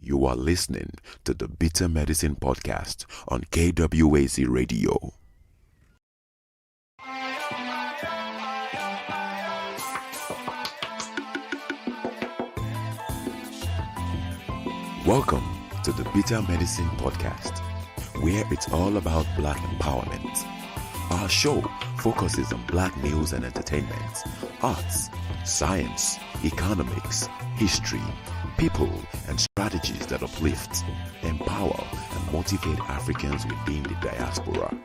You are listening to the Bitter Medicine Podcast on KWAZ Radio. Welcome to the Bitter Medicine Podcast, where it's all about Black empowerment. Our show focuses on Black news and entertainment, arts, science, economics, history, people, and strategies that uplift, empower, and motivate Africans within the diaspora.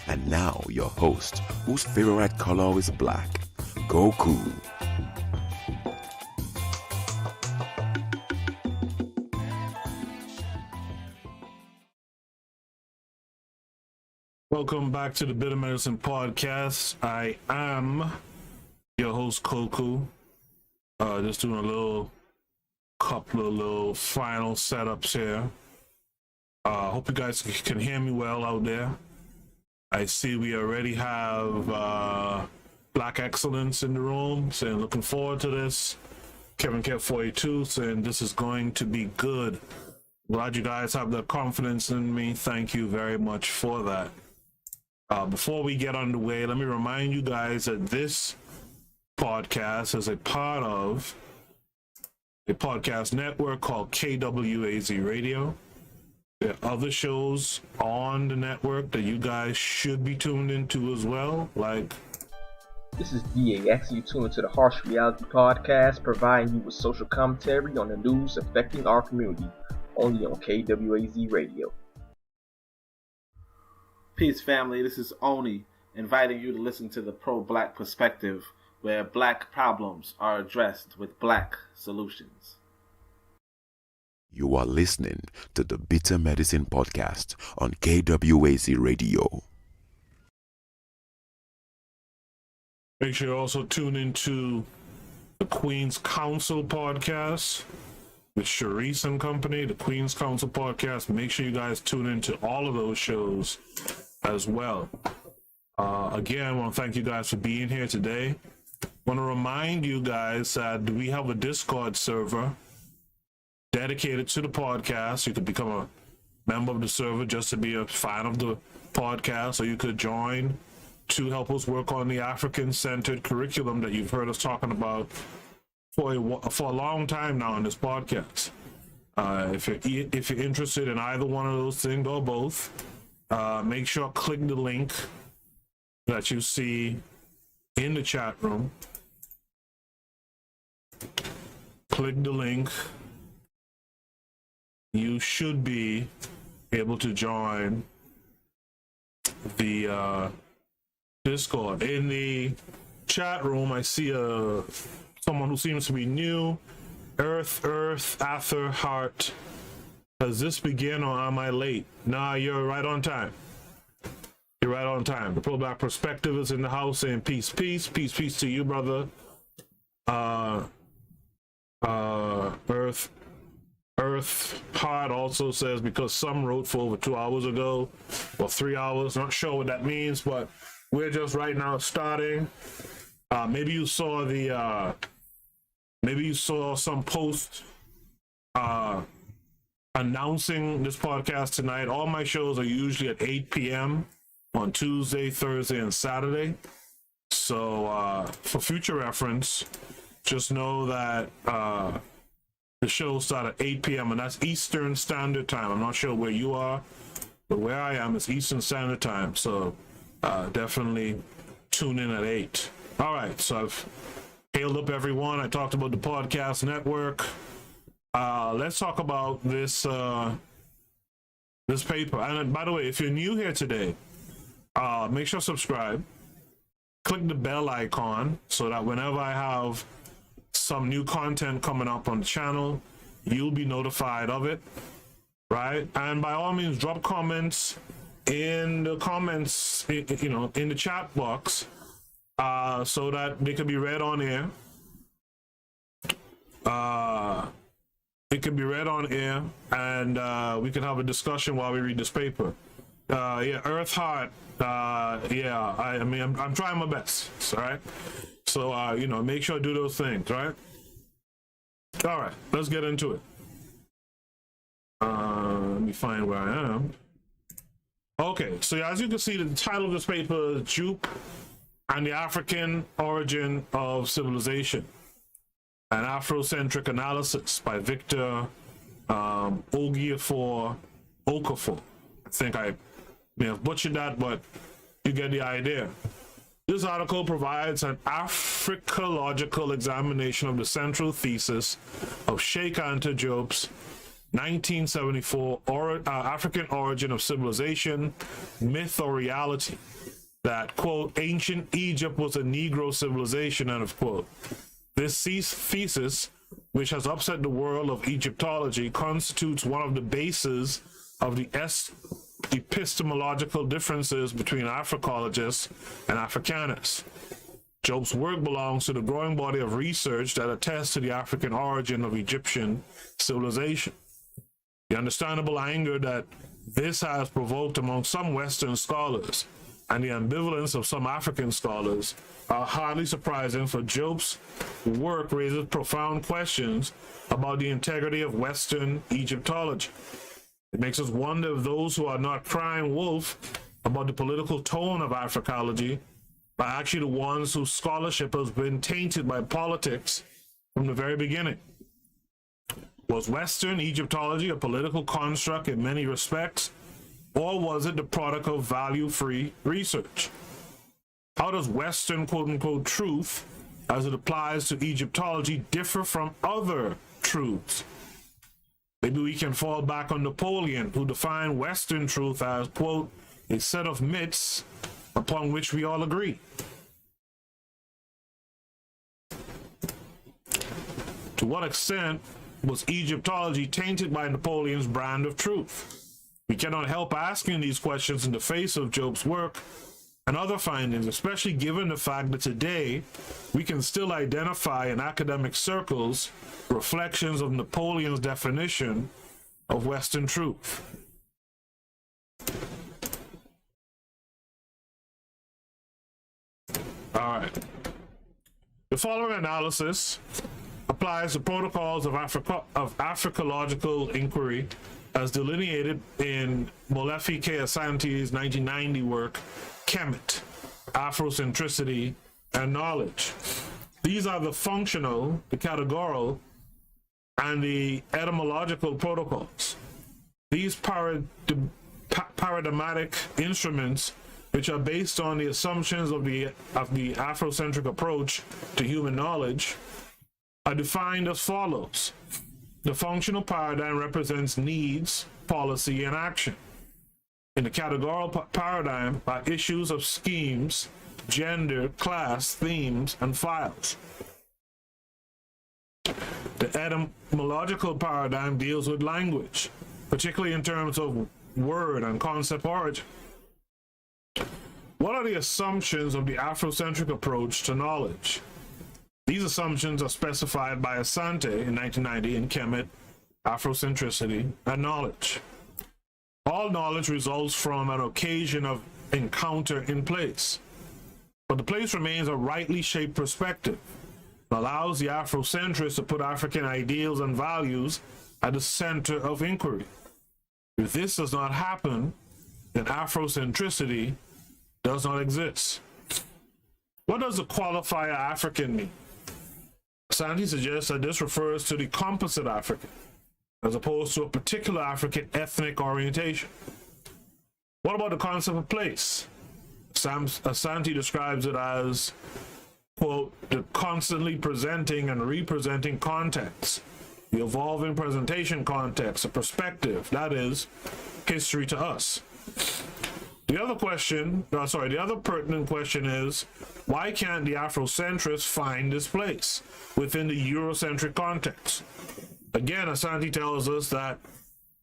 And now, your host, whose favorite color is black, Goku. Welcome back to the Bitter Medicine Podcast. I am your host, Koku. Just doing a couple of little final setups here. Hope you guys can hear me well out there. I see we already have Black Excellence in the room, saying looking forward to this. Kevin Cat 42 saying this is going to be good. Glad you guys have the confidence in me. Thank you very much for that. Before we get underway, let me remind you guys that this podcast is a part of a podcast network called KWAZ Radio. There are other shows on the network that you guys should be tuned into as well, like... This is DAX. You tune into the Harsh Reality Podcast, providing you with social commentary on the news affecting our community, only on KWAZ Radio. Peace, family. This is Oni, inviting you to listen to the Pro-Black Perspective, where Black problems are addressed with Black solutions. You are listening to the Bitter Medicine Podcast on KWAZ Radio. Make sure you also tune into the Queen's Council Podcast with Sharice and Company, the Queen's Council Podcast. Make sure you guys tune into all of those shows as well. Again, I want to thank you guys for being here today. I want to remind you guys that we have a Discord server dedicated to the podcast. You could become a member of the server just to be a fan of the podcast, or you could join to help us work on the African-centered curriculum that you've heard us talking about for a long time now on this podcast. If you're interested in either one of those things or both, make sure click the link that you see in the chat room. Click the link. You should be able to join the Discord. In the chat room, I see someone who seems to be new. Earth, Arthur, Heart. Does this begin or am I late? Nah, you're right on time. You're right on time. The Pro-Black Perspective is in the house saying peace to you, brother. Earth Heart also says because some wrote for over 2 hours ago, or 3 hours. Not sure what that means, but we're just right now starting. Maybe you saw some post announcing this podcast tonight. All my shows are usually at 8 p.m. on Tuesday, Thursday, and Saturday. So for future reference, just know that the shows start at 8 p.m. and that's Eastern Standard Time. I'm not sure where you are, but where I am is Eastern Standard Time. So definitely tune in at 8. All right, so I've hailed up everyone. I talked about the podcast network. Let's talk about this paper. And by the way, if you're new here today, make sure to subscribe. Click the bell icon so that whenever I have some new content coming up on the channel, you'll be notified of it, right? And by all means, drop comments in the comments, in the chat box, so that they can be read on air. It can be read on air, and we can have a discussion while we read this paper. Earth Heart. I'm trying my best. All right. So make sure I do those things, right? All right, let's get into it. Let me find where I am. Okay, so as you can see, the title of this paper is Diop and the African Origin of Civilization, an Afrocentric Analysis by VICTOR Ogуejiofor Okafor. I think I may have butchered that, but you get the idea. This article provides an Africological examination of the central thesis of Sheikh Anta Diop's 1974 African Origin of Civilization, Myth or Reality, that, quote, ancient Egypt was a Negro civilization, end of quote. This thesis, which has upset the world of Egyptology, constitutes one of the bases of the epistemological differences between Africologists and Africanists. Diop's work belongs to the growing body of research that attests to the African origin of Egyptian civilization. The understandable anger that this has provoked among some Western scholars and the ambivalence of some African scholars are hardly surprising, for Diop's work raises profound questions about the integrity of Western Egyptology. It makes us wonder if those who are not crying wolf about the political tone of Africology are actually the ones whose scholarship has been tainted by politics from the very beginning. Was Western Egyptology a political construct in many respects, or was it the product of value-free research? How does Western quote-unquote truth, as it applies to Egyptology, differ from other truths? Maybe we can fall back on Napoleon, who defined Western truth as, quote, a set of myths upon which we all agree. To what extent was Egyptology tainted by Napoleon's brand of truth? We cannot help asking these questions in the face of Diop's work and other findings, especially given the fact that today we can still identify in academic circles reflections of Napoleon's definition of Western truth. All right. The following analysis applies the protocols of Africological inquiry as delineated in Molefi K. Asante's 1990 work, Kemet, Afrocentricity and Knowledge. These are the functional, the categorical, and the etymological protocols. These paradigmatic instruments, which are based on the assumptions of the Afrocentric approach to human knowledge, are defined as follows. The functional paradigm represents needs, policy, and action. In the categorical paradigm are issues of schemes, gender, class, themes, and files. The etymological paradigm deals with language, particularly in terms of word and concept origin. What are the assumptions of the Afrocentric approach to knowledge? These assumptions are specified by Asante in 1990 in Kemet, Afrocentricity and Knowledge. All knowledge results from an occasion of encounter in place, but the place remains a rightly shaped perspective. It allows the Afrocentrists to put African ideals and values at the center of inquiry. If this does not happen, then Afrocentricity does not exist. What does the qualifier African mean? Santi suggests that this refers to the composite African, as opposed to a particular African ethnic orientation. What about the concept of place? Santi describes it as, quote, the constantly presenting and representing context, the evolving presentation context, a perspective, that is, history to us. The other pertinent question is, why can't the Afrocentrists find this place within the Eurocentric context? Again, Asante tells us that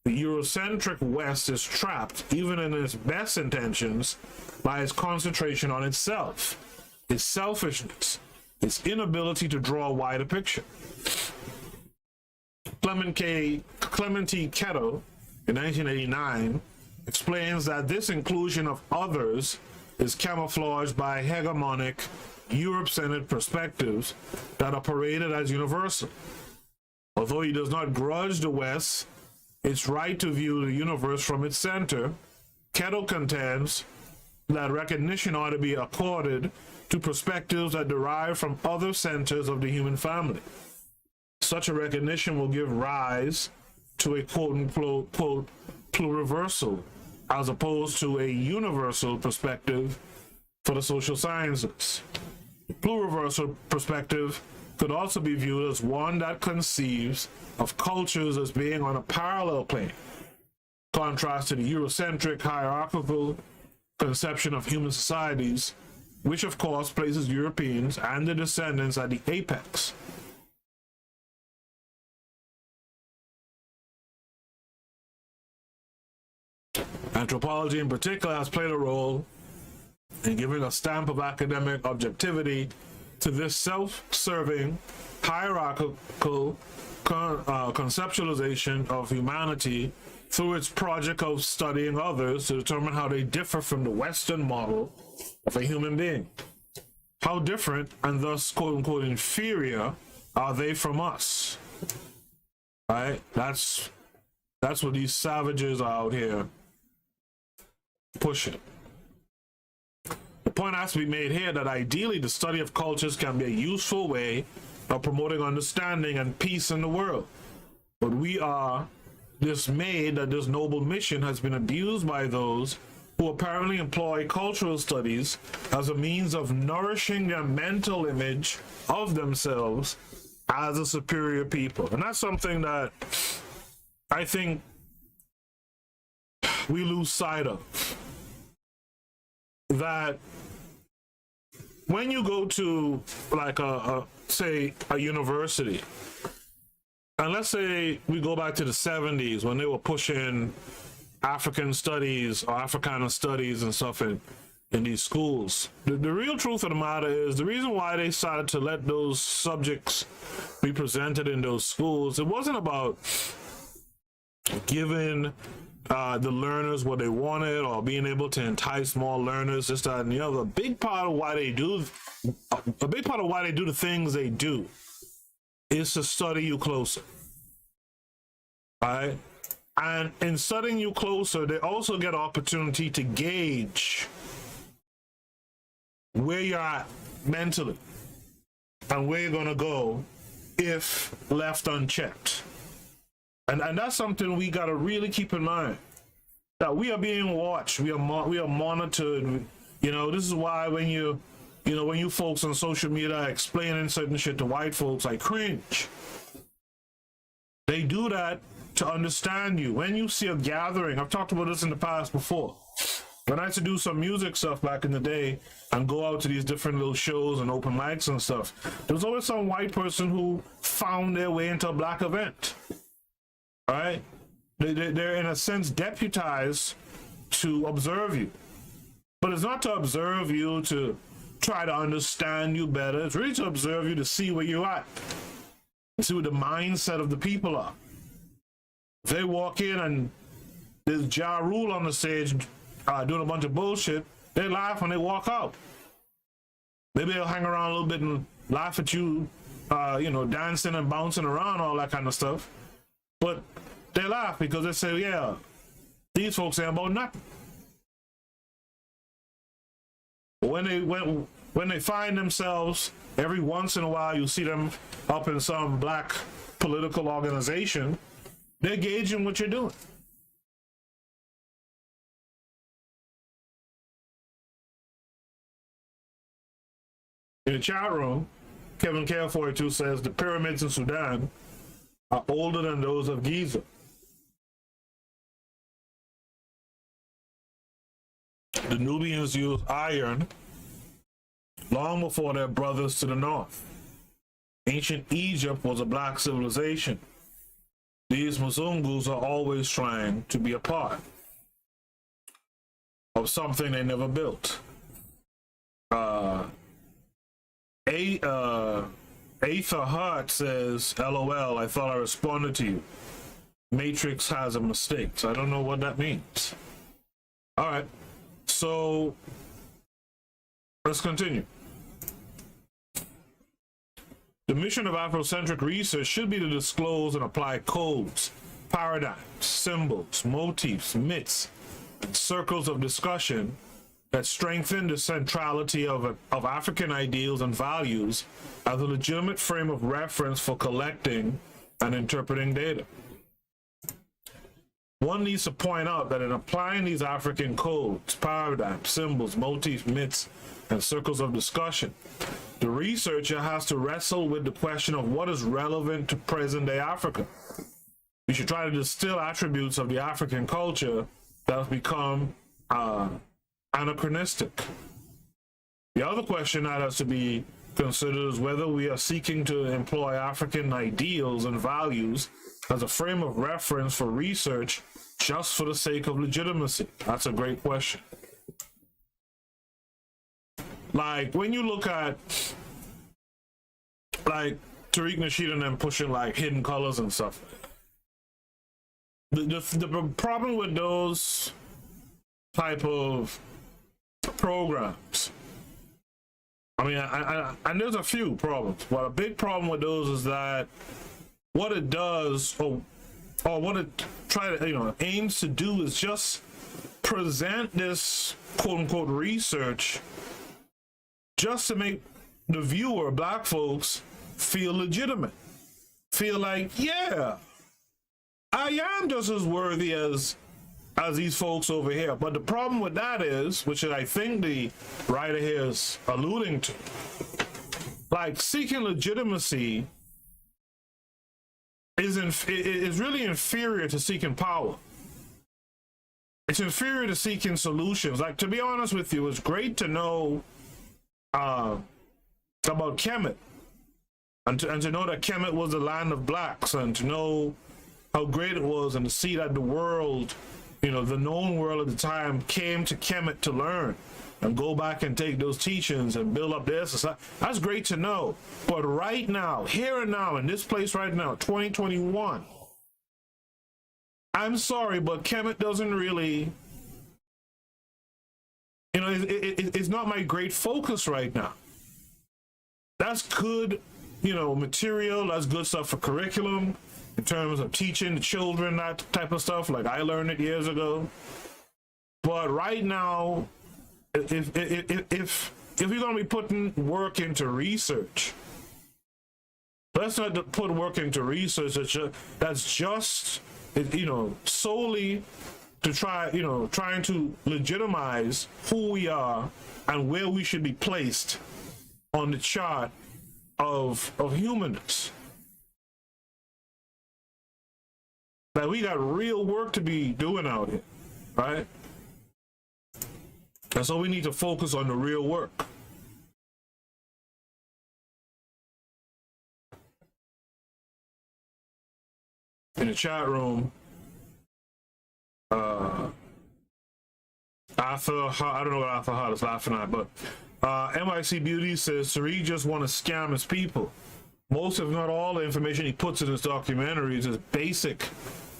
the Eurocentric West is trapped, even in its best intentions, by its concentration on itself, its selfishness, its inability to draw a wider picture. Clement T. Ketto, in 1989, explains that this inclusion of others is camouflaged by hegemonic, Europe-centered perspectives that are paraded as universal. Although he does not grudge the West its right to view the universe from its center, Kettle contends that recognition ought to be accorded to perspectives that derive from other centers of the human family. Such a recognition will give rise to a quote-unquote pluriversal, as opposed to a universal perspective for the social sciences. Pluriversal perspective could also be viewed as one that conceives of cultures as being on a parallel plane, contrast to the Eurocentric hierarchical conception of human societies, which of course places Europeans and their descendants at the apex. Anthropology in particular has played a role in giving a stamp of academic objectivity to this self-serving, hierarchical conceptualization of humanity through its project of studying others to determine how they differ from the Western model of a human being. How different, and thus quote-unquote inferior, are they from us? Right? That's what these savages are out here pushing. The point has to be made here that ideally the study of cultures can be a useful way of promoting understanding and peace in the world. But we are dismayed that this noble mission has been abused by those who apparently employ cultural studies as a means of nourishing their mental image of themselves as a superior people. And that's something that I think we lose sight of. That when you go to like say a university, and let's say we go back to the 70s when they were pushing African studies or Africana studies and stuff in these schools, the real truth of the matter is the reason why they decided to let those subjects be presented in those schools, it wasn't about giving the learners what they wanted or being able to entice more learners, this, that, and the other. A big part of why they do the things they do is to study you closer. All right? And in studying you closer, they also get opportunity to gauge where you're at mentally and where you're gonna go if left unchecked. And that's something we gotta really keep in mind. That we are being watched, we are monitored. You know, this is why when you folks on social media are explaining certain shit to white folks, I cringe. They do that to understand you. When you see a gathering, I've talked about this in the past before. When I used to do some music stuff back in the day and go out to these different little shows and open mics and stuff, there was always some white person who found their way into a black event. All right? They're in a sense deputized to observe you. But it's not to observe you to try to understand you better. It's really to observe you to see where you're at. See what the mindset of the people are. If they walk in and there's Ja Rule on the stage doing a bunch of bullshit, they laugh when they walk out. Maybe they'll hang around a little bit and laugh at you, dancing and bouncing around, all that kind of stuff. But they laugh because they say, yeah, these folks ain't about nothing. But when they find themselves, every once in a while you see them up in some black political organization, they're gauging what you're doing. In the chat room, Kevin K42 says the pyramids in Sudan are older than those of Giza. The Nubians used iron long before their brothers to the north. Ancient Egypt was a black civilization. These Mzungus are always trying to be a part of something they never built. Aether Hart says, LOL, I thought I responded to you. Matrix has a mistake. So I don't know what that means. All right. So let's continue. The mission of Afrocentric research should be to disclose and apply codes, paradigms, symbols, motifs, myths, and circles of discussion that strengthen the centrality of African ideals and values as a legitimate frame of reference for collecting and interpreting data. One needs to point out that in applying these African codes, paradigms, symbols, motifs, myths, and circles of discussion, the researcher has to wrestle with the question of what is relevant to present-day Africa. We should try to distill attributes of the African culture that have become anachronistic. The other question that has to be considered is whether we are seeking to employ African ideals and values as a frame of reference for research just for the sake of legitimacy. That's a great question. Like, when you look at, like, Tariq Nasheed and them pushing, like, hidden colors and stuff, the problem with those type of programs, I mean, and there's a few problems, but a big problem with those is that what it does, or what it aims to do, is just present this quote-unquote research just to make the viewer, black folks, feel legitimate, feel like, yeah, I am just as worthy as these folks over here. But the problem with that is, which I think the writer here is alluding to, like, seeking legitimacy is really inferior to seeking power. It's inferior to seeking solutions. Like, to be honest with you, it's great to know about Kemet, and to know that Kemet was the land of blacks, and to know how great it was, and to see that the world, the known world at the time, came to Kemet to learn and go back and take those teachings and build up their society. That's great to know. But right now, here and now, in this place right now, 2021, I'm sorry, but Kemet doesn't really, it's not my great focus right now. That's good, material, that's good stuff for curriculum, in terms of teaching the children that type of stuff, like I learned it years ago. But right now, if you're going to be putting work into research, let's not put work into research that's just solely to trying to legitimize who we are and where we should be placed on the chart of humanness. That we got real work to be doing out here, right? And so we need to focus on the real work. In the chat room, Arthur, I don't know what Arthur Hart is laughing at, but MIC Beauty says Tariq just want to scam his people. Most, if not all, the information he puts in his documentaries is basic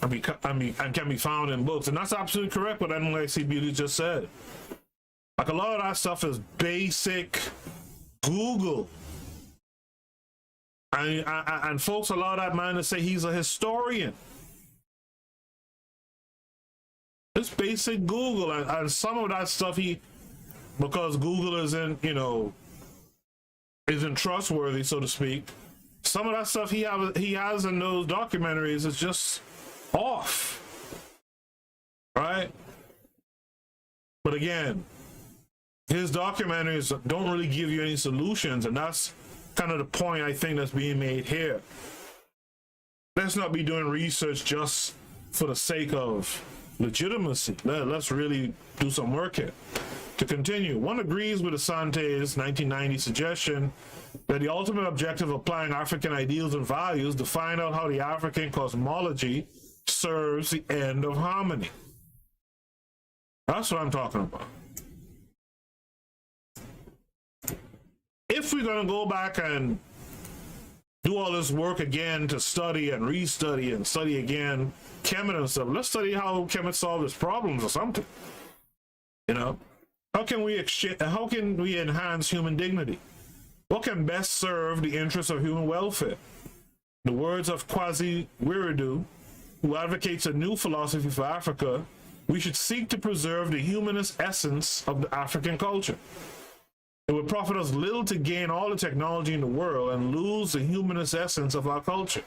and can be found in books. And that's absolutely correct what MIC Beauty just said. Like, a lot of that stuff is basic Google. And folks, a lot of that man to say he's a historian. It's basic Google, and some of that stuff because Google isn't trustworthy, so to speak. Some of that stuff he has in those documentaries is just off, right? But again, his documentaries don't really give you any solutions, and that's kind of the point I think that's being made here. Let's not be doing research just for the sake of legitimacy. Let's really do some work here. To continue, one agrees with Asante's 1990 suggestion that the ultimate objective of applying African ideals and values to find out how the African cosmology serves the end of harmony. That's what I'm talking about. If we're going to go back and do all this work again to study and restudy and study again Kemet and stuff, let's study how Kemet solved its problems or something. How can we enhance human dignity? what can best serve the interests of human welfare? The words of KWAZ, who advocates a new philosophy for Africa, we should seek to preserve the humanist essence of the African culture. It would profit us little to gain all the technology in the world and lose the humanist essence of our culture.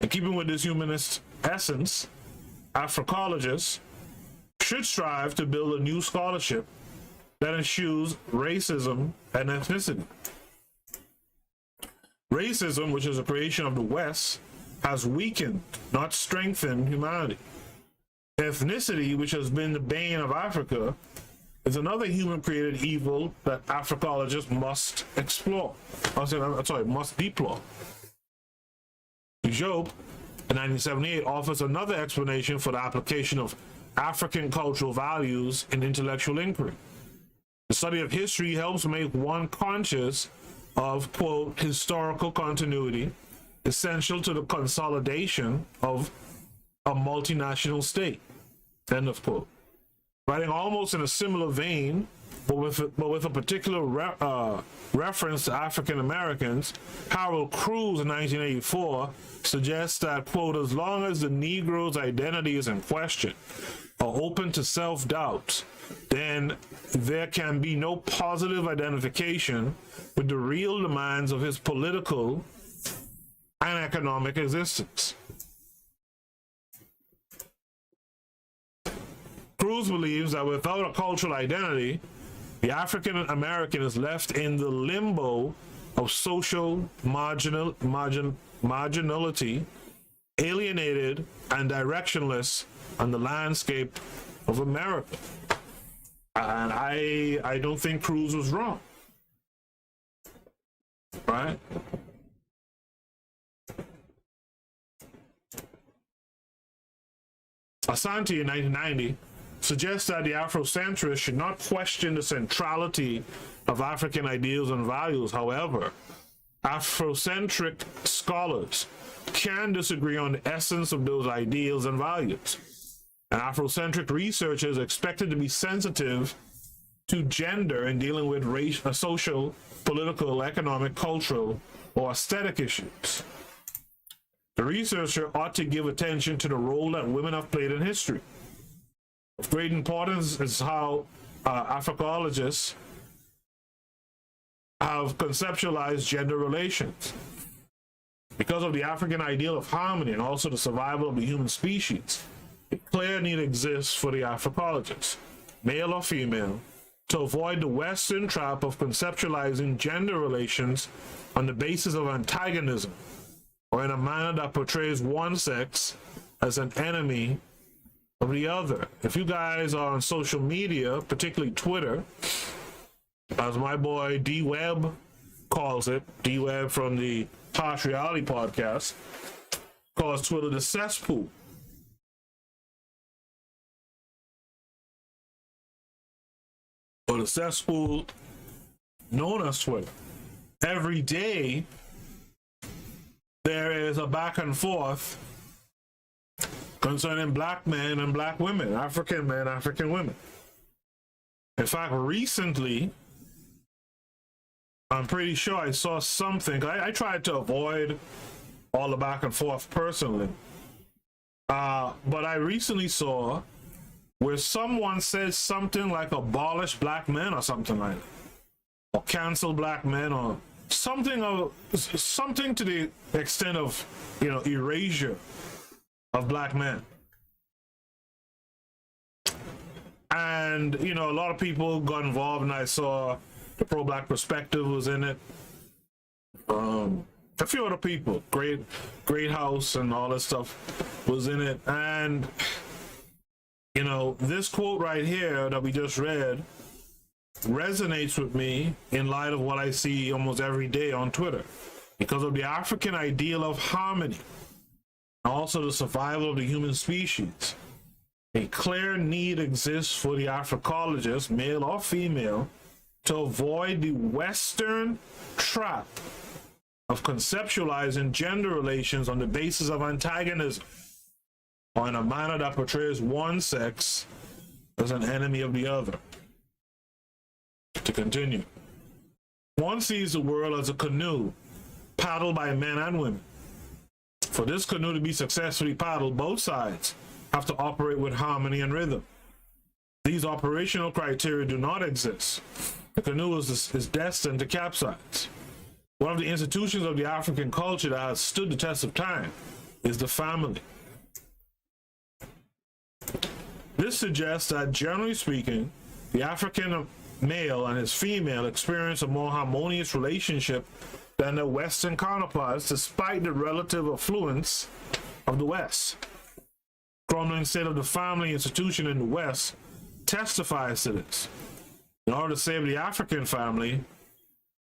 In keeping with this humanist essence, Africologists should strive to build a new scholarship that eschews racism and ethnicity. Racism, which is a creation of the West, has weakened, not strengthened humanity. Ethnicity, which has been the bane of Africa, is another human-created evil that Africologists must explore. Must deplore. Diop, in 1978, offers another explanation for the application of African cultural values in intellectual inquiry. The study of history helps make one conscious of, quote, historical continuity essential to the consolidation of a multinational state, end of quote. Writing almost in a similar vein, but with a particular reference to African Americans, Harold Cruz in 1984 suggests that, quote, as long as the Negro's identity is in question or open to self-doubt, then there can be no positive identification with the real demands of his political and economic existence. Cruz believes that without a cultural identity, the African American is left in the limbo of social marginality, alienated and directionless on the landscape of America. And I don't think Cruz was wrong. Right? Asante in 1990 suggests that the Afrocentrists should not question the centrality of African ideals and values. However, Afrocentric scholars can disagree on the essence of those ideals and values. And Afrocentric research is expected to be sensitive to gender in dealing with race, social, political, economic, cultural, or aesthetic issues. The researcher ought to give attention to the role that women have played in history. Of great importance is how Africologists have conceptualized gender relations. Because of the African ideal of harmony and also the survival of the human species, a clear need exists for the Africologists, male or female, to avoid the Western trap of conceptualizing gender relations on the basis of antagonism, or in a manner that portrays one sex as an enemy of the other. If you guys are on social media, particularly Twitter, as my boy D-Web calls it, D-Web from the Harsh Reality podcast, calls Twitter the cesspool. Or the cesspool known as Twitter. Every day, there is a back and forth concerning black men and black women, African men, African women. In fact, recently, I'm pretty sure I saw something. I tried to avoid all the back and forth personally. But I recently saw where someone said something like abolish black men or something like that. Or cancel black men or something to the extent of, erasure of black men. And, a lot of people got involved, and I saw the pro-black perspective was in it. A few other people, Great House and all that stuff was in it. And, this quote right here that we just read resonates with me in light of what I see almost every day on Twitter. Because of the African ideal of harmony, and also the survival of the human species, a clear need exists for the Africologist, male or female, to avoid the Western trap of conceptualizing gender relations on the basis of antagonism, or in a manner that portrays one sex as an enemy of the other. To continue, One sees the world as a canoe paddled by men and women. For this canoe to be successfully paddled, both sides have to operate with harmony and rhythm. These operational criteria do not exist. The canoe is destined to capsize. One of the institutions of the African culture that has stood the test of time is the family. This suggests that, generally speaking, the African male and his female experience a more harmonious relationship than their Western counterparts, despite the relative affluence of the West. Crumbling state of the family institution in the West testifies to this. In order to save the African family,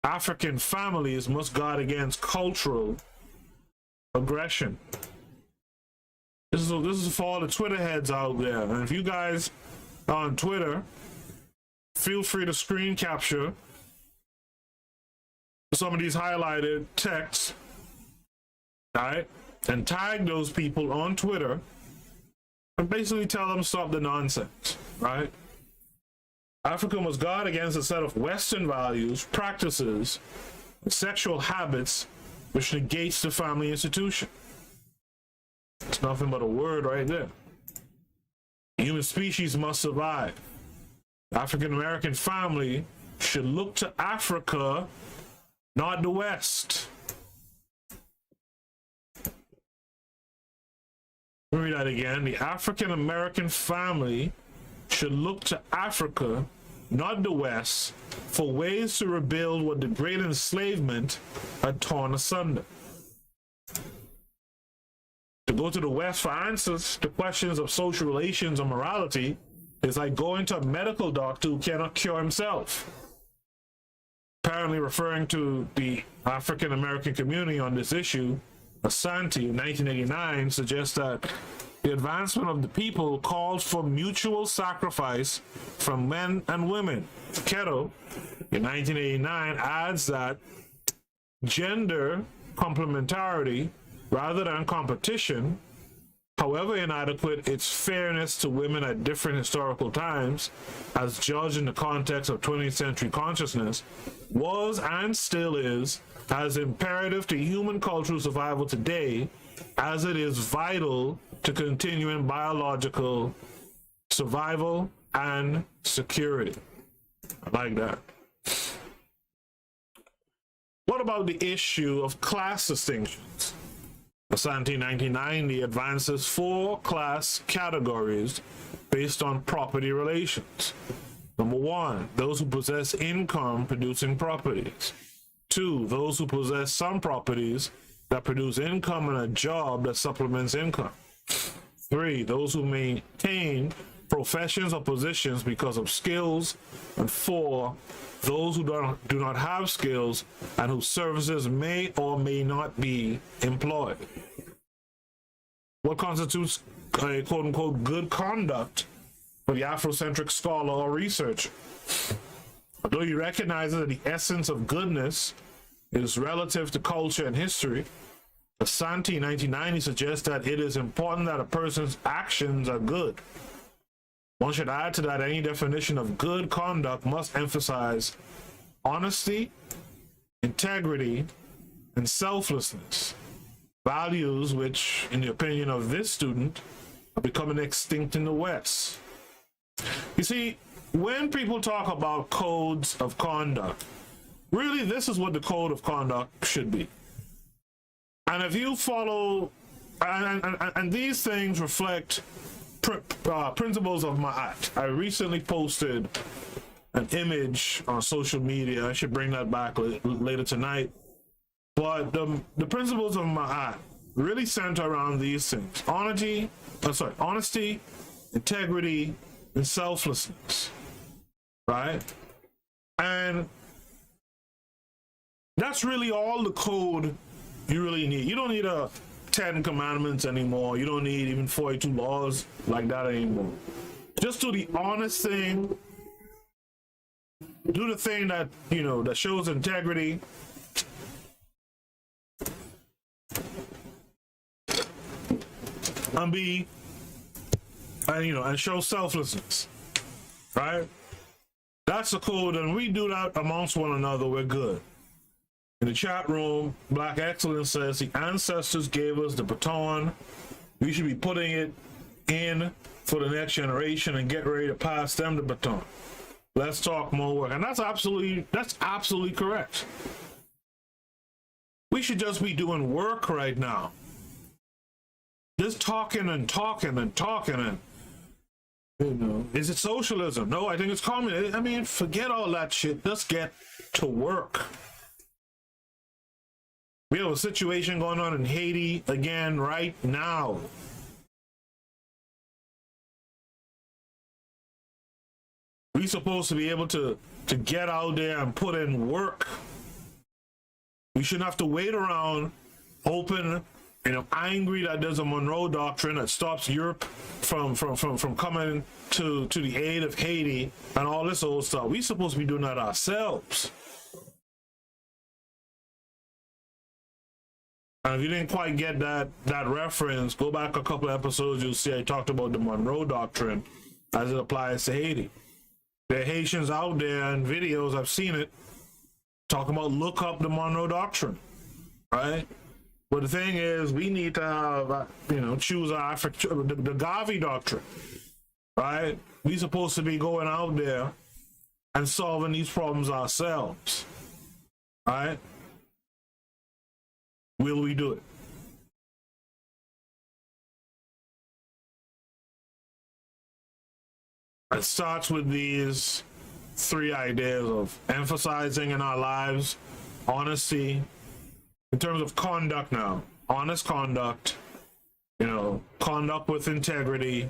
African families must guard against cultural aggression. This is for all the Twitter heads out there. And if you guys are on Twitter, feel free to screen capture some of these highlighted texts, all right, and tag those people on Twitter and basically tell them to stop the nonsense, right? Africa must guard against a set of Western values, practices, and sexual habits which negates the family institution. It's nothing but a word right there. The human species must survive. The African American family should look to Africa, not the West. Let me read that again. The African American family should look to Africa, not the West, for ways to rebuild what the great enslavement had torn asunder. To go to the West for answers to questions of social relations or morality is like going to a medical doctor who cannot cure himself. Apparently referring to the African American community on this issue, Asante in 1989 suggests that the advancement of the people calls for mutual sacrifice from men and women. Keto in 1989 adds that gender complementarity rather than competition, however inadequate its fairness to women at different historical times, as judged in the context of 20th century consciousness, was and still is as imperative to human cultural survival today as it is vital to continuing biological survival and security. I like that. What about the issue of class distinctions? Asante 1990 advances 4 class categories based on property relations. Number 1, those who possess income producing properties. 2, those who possess some properties that produce income and a job that supplements income. 3, those who maintain professions or positions because of skills. And 4, those who do not have skills and whose services may or may not be employed. What constitutes a quote-unquote good conduct for the Afrocentric scholar or researcher? Although he recognizes that the essence of goodness is relative to culture and history, Asante 1990 suggests that it is important that a person's actions are good. One should add to that any definition of good conduct must emphasize honesty, integrity, and selflessness, values which, in the opinion of this student, are becoming extinct in the West. You see, when people talk about codes of conduct, really this is what the code of conduct should be. And if you follow, and these things reflect principles of Ma'at. I recently posted an image on social media. I should bring that back later tonight. But the principles of Ma'at really center around these things: honesty, integrity, and selflessness. Right? And that's really all the code you really need. You don't need a 10 commandments anymore. You don't need even 42 laws like that anymore. Just do the honest thing. Do the thing that, that shows integrity. And show selflessness. Right? That's the code, and we do that amongst one another, we're good. In the chat room, Black Excellence says the ancestors gave us the baton. We should be putting it in for the next generation and get ready to pass them the baton. Let's talk more work. And that's absolutely correct. We should just be doing work right now. Just talking and talking and talking and, you know, is it socialism? No, I think it's communism. I mean, forget all that shit. Just get to work. We have a situation going on in Haiti again right now. We're supposed to be able to get out there and put in work. We shouldn't have to wait around, hoping, you know, angry that there's a Monroe Doctrine that stops Europe from coming to the aid of Haiti and all this old stuff. We're supposed to be doing that ourselves. And if you didn't quite get that reference, go back a couple of episodes, you'll see I talked about the Monroe Doctrine as it applies to Haiti. There are Haitians out there in videos, I've seen it, talking about look up the Monroe Doctrine, right? But the thing is, we need to have, you know, choose our the Gavi Doctrine, right? We're supposed to be going out there and solving these problems ourselves, right? Will we do it? It starts with these three ideas of emphasizing in our lives honesty, in terms of conduct now, honest conduct, you know, conduct with integrity,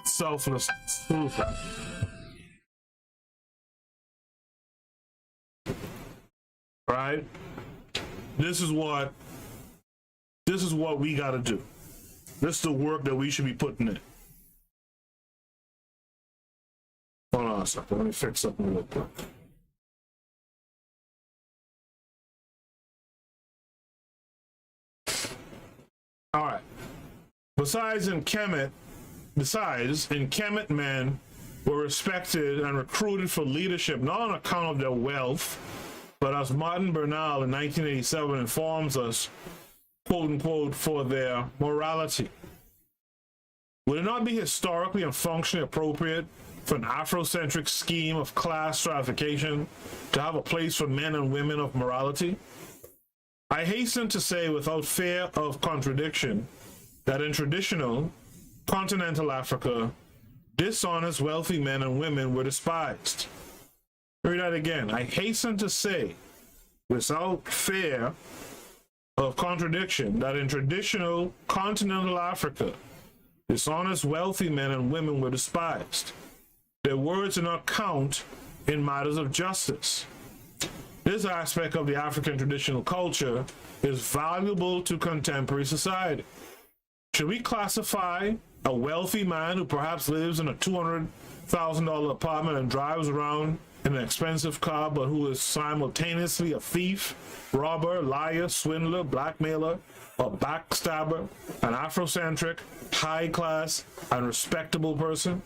selflessness. Right? This is what we got to do. This is the work that we should be putting in. Hold on a second, let me fix something real quick. All right. Besides in Kemet, men were respected and recruited for leadership, not on account of their wealth, but as Martin Bernal in 1987 informs us, quote unquote, for their morality. Would it not be historically and functionally appropriate for an Afrocentric scheme of class stratification to have a place for men and women of morality? I hasten to say without fear of contradiction that in traditional continental Africa, dishonest wealthy men and women were despised. Read that again. I hasten to say without fear of contradiction that in traditional continental Africa, dishonest wealthy men and women were despised. Their words do not count in matters of justice. This aspect of the African traditional culture is valuable to contemporary society. Should we classify a wealthy man who perhaps lives in a $200,000 apartment and drives around in an expensive car, but who is simultaneously a thief, robber, liar, swindler, blackmailer, a backstabber, an Afrocentric, high class, and respectable person?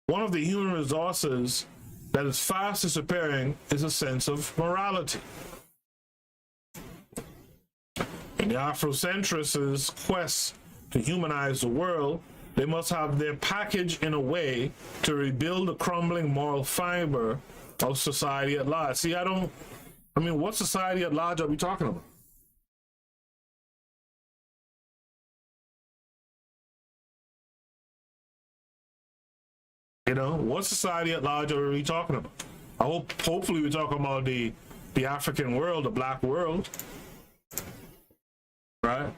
One of the human resources that is fast disappearing is a sense of morality. In the Afrocentrists' quest to humanize the world, they must have their package in a way to rebuild the crumbling moral fiber of society at large. See, what society at large are we talking about? You know, what society at large are we talking about? Hopefully we're talking about the African world, the black world, right?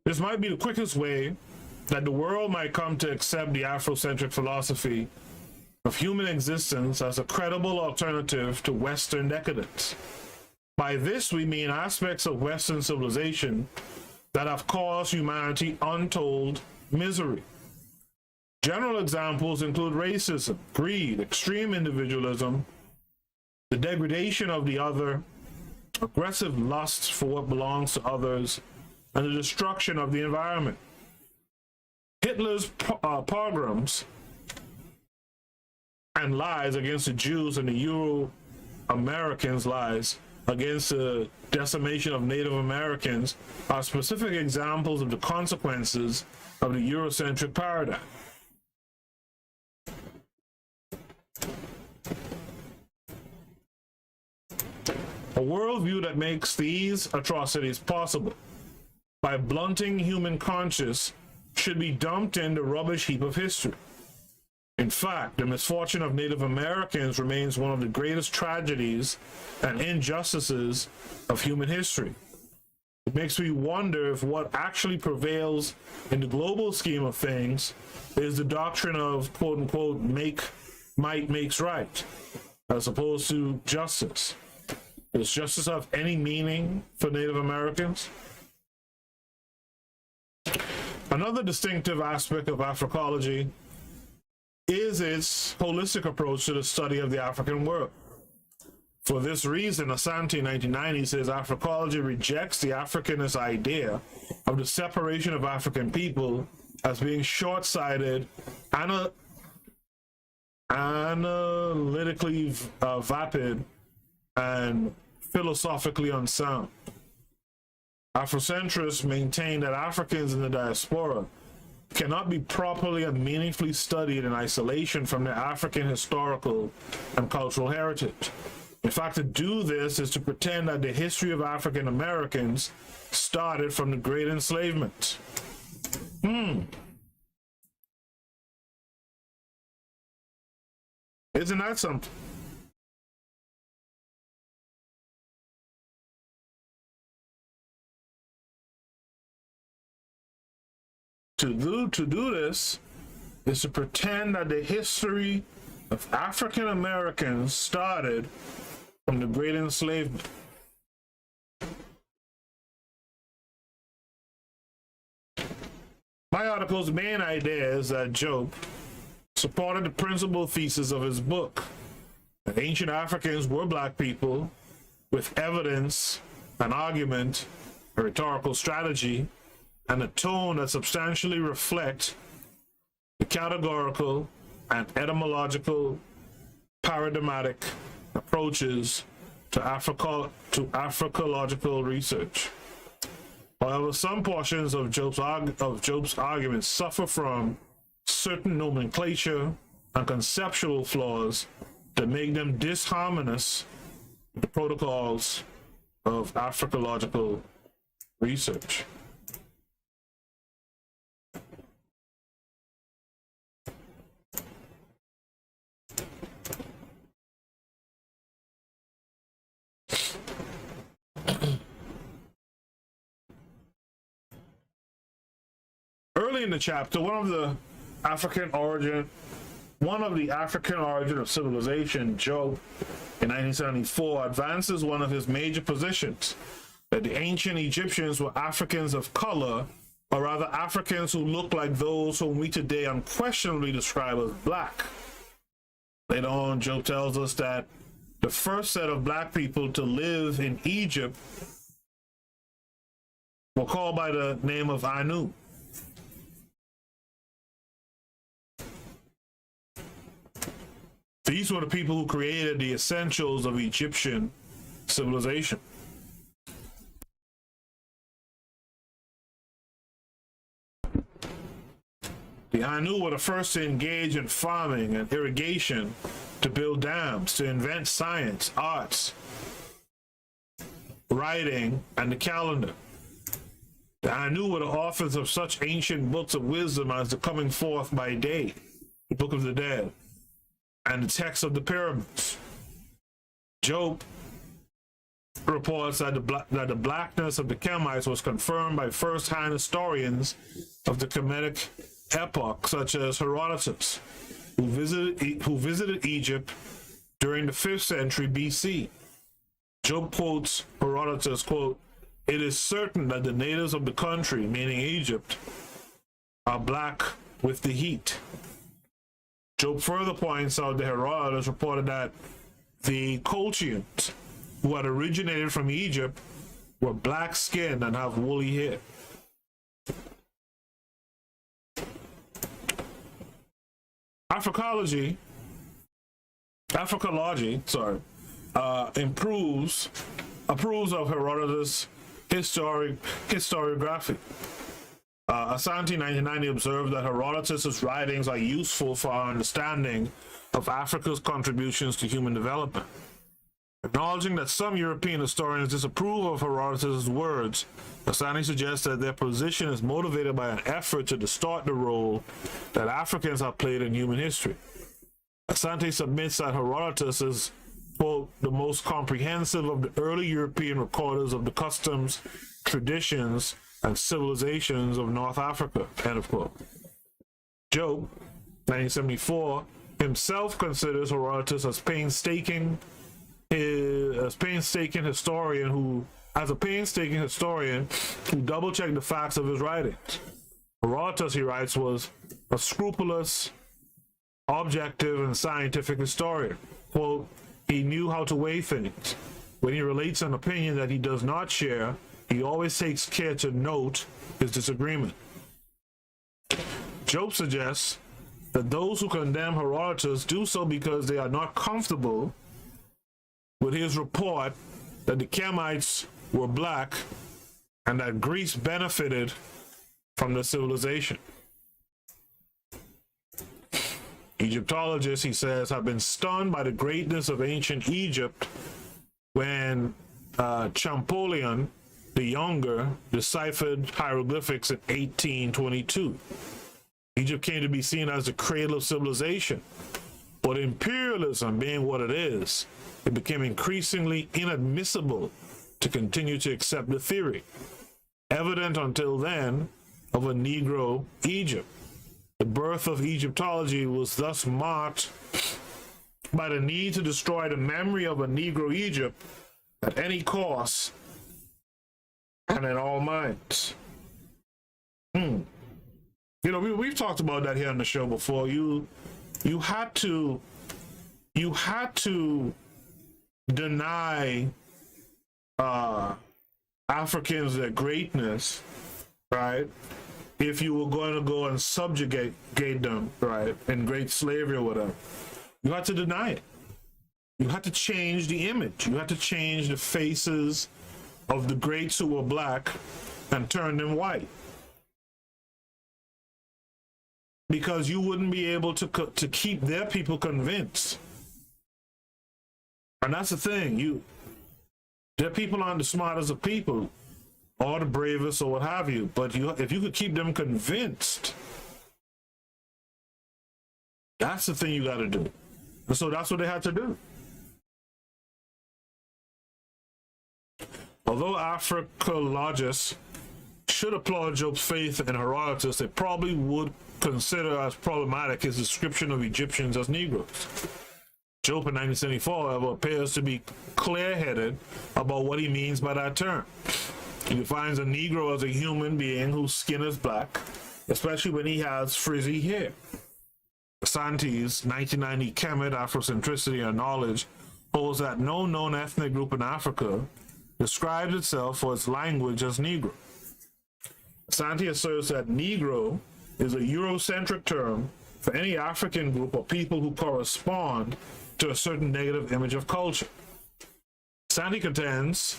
This might be the quickest way that the world might come to accept the Afrocentric philosophy of human existence as a credible alternative to Western decadence. By this, we mean aspects of Western civilization that have caused humanity untold misery. General examples include racism, greed, extreme individualism, the degradation of the other, aggressive lust for what belongs to others, and the destruction of the environment. Hitler's pogroms and lies against the Jews and the Euro-Americans' lies against the decimation of Native Americans are specific examples of the consequences of the Eurocentric paradigm. A worldview that makes these atrocities possible by blunting human conscience should be dumped in the rubbish heap of history. In fact, the misfortune of Native Americans remains one of the greatest tragedies and injustices of human history. It makes me wonder if what actually prevails in the global scheme of things is the doctrine of quote-unquote might makes right, as opposed to justice. Does justice have any meaning for Native Americans? Another distinctive aspect of Africology is its holistic approach to the study of the African world. For this reason, Asante 1990 says Africology rejects the Africanist idea of the separation of African people as being short-sighted, analytically vapid, and philosophically unsound. Afrocentrists maintain that Africans in the diaspora cannot be properly and meaningfully studied in isolation from their African historical and cultural heritage. In fact, to do this is to pretend that the history of African Americans started from the Great Enslavement. Isn't that something? To do this is to pretend that the history of African Americans started from the Great Enslavement. My article's main idea is that Diop supported the principal thesis of his book, that ancient Africans were black people with evidence, an argument, a rhetorical strategy, and a tone that substantially reflect the categorical and etymological paradigmatic approaches to Africological research. However, some portions of Diop's arguments suffer from certain nomenclature and conceptual flaws that make them disharmonious with the protocols of Africological research. Early in the chapter, one of the African origin of civilization, Diop, in 1974, advances one of his major positions, that the ancient Egyptians were Africans of color, or rather Africans who look like those whom we today unquestionably describe as black. Later on, Diop tells us that the first set of black people to live in Egypt were called by the name of Anu. These were the people who created the essentials of Egyptian civilization. The Anu were the first to engage in farming and irrigation, to build dams, to invent science, arts, writing, and the calendar. The Anu were the authors of such ancient books of wisdom as the Coming Forth by Day, the Book of the Dead, and the text of the pyramids. Diop reports that the blackness of the Kemites was confirmed by first-hand historians of the Kemetic epoch, such as Herodotus, who visited Egypt during the 5th century BC. Diop quotes Herodotus, quote, "It is certain that the natives of the country, meaning Egypt, are black with the heat." Job further points out that Herodotus reported that the Colchians, who had originated from Egypt, were black-skinned and have woolly hair. Africology, approves of Herodotus' historiography. Asante 1990 observed that Herodotus' writings are useful for our understanding of Africa's contributions to human development. Acknowledging that some European historians disapprove of Herodotus' words, Asante suggests that their position is motivated by an effort to distort the role that Africans have played in human history. Asante submits that Herodotus is, quote, the most comprehensive of the early European recorders of the customs, traditions, and civilizations of North Africa, end of quote. Job, 1974, himself considers Herodotus as a painstaking historian who double-checked the facts of his writings. Herodotus, he writes, was a scrupulous, objective, and scientific historian. Quote, he knew how to weigh things. When he relates an opinion that he does not share, he always takes care to note his disagreement. Job suggests that those who condemn Herodotus do so because they are not comfortable with his report that the Kemites were black and that Greece benefited from the civilization. Egyptologists, he says, have been stunned by the greatness of ancient Egypt when Champollion the Younger deciphered hieroglyphics in 1822. Egypt came to be seen as the cradle of civilization, but imperialism being what it is, it became increasingly inadmissible to continue to accept the theory, evident until then, of a Negro Egypt. The birth of Egyptology was thus marked by the need to destroy the memory of a Negro Egypt at any cost and in all minds. You know, we've talked about that here on the show before. You had to deny Africans their greatness, right? If you were going to go and subjugate them, right, in great slavery or whatever, you had to deny it. You had to change the image. You had to change the faces of the greats who were black and turn them white, because you wouldn't be able to keep their people convinced. And that's the thing. Their people aren't the smartest of people or the bravest or what have you, but if you could keep them convinced, that's the thing you got to do. And so that's what they had to do. Although Africologists should applaud Job's faith in Herodotus, they probably would consider as problematic his description of Egyptians as Negroes. Job in 1974, however, appears to be clear-headed about what he means by that term. He defines a Negro as a human being whose skin is black, especially when he has frizzy hair. Asante's 1990 Kemet, Afrocentricity and Knowledge holds that no known ethnic group in Africa describes itself for its language as Negro. Asante asserts that Negro is a Eurocentric term for any African group or people who correspond to a certain negative image of culture. Asante contends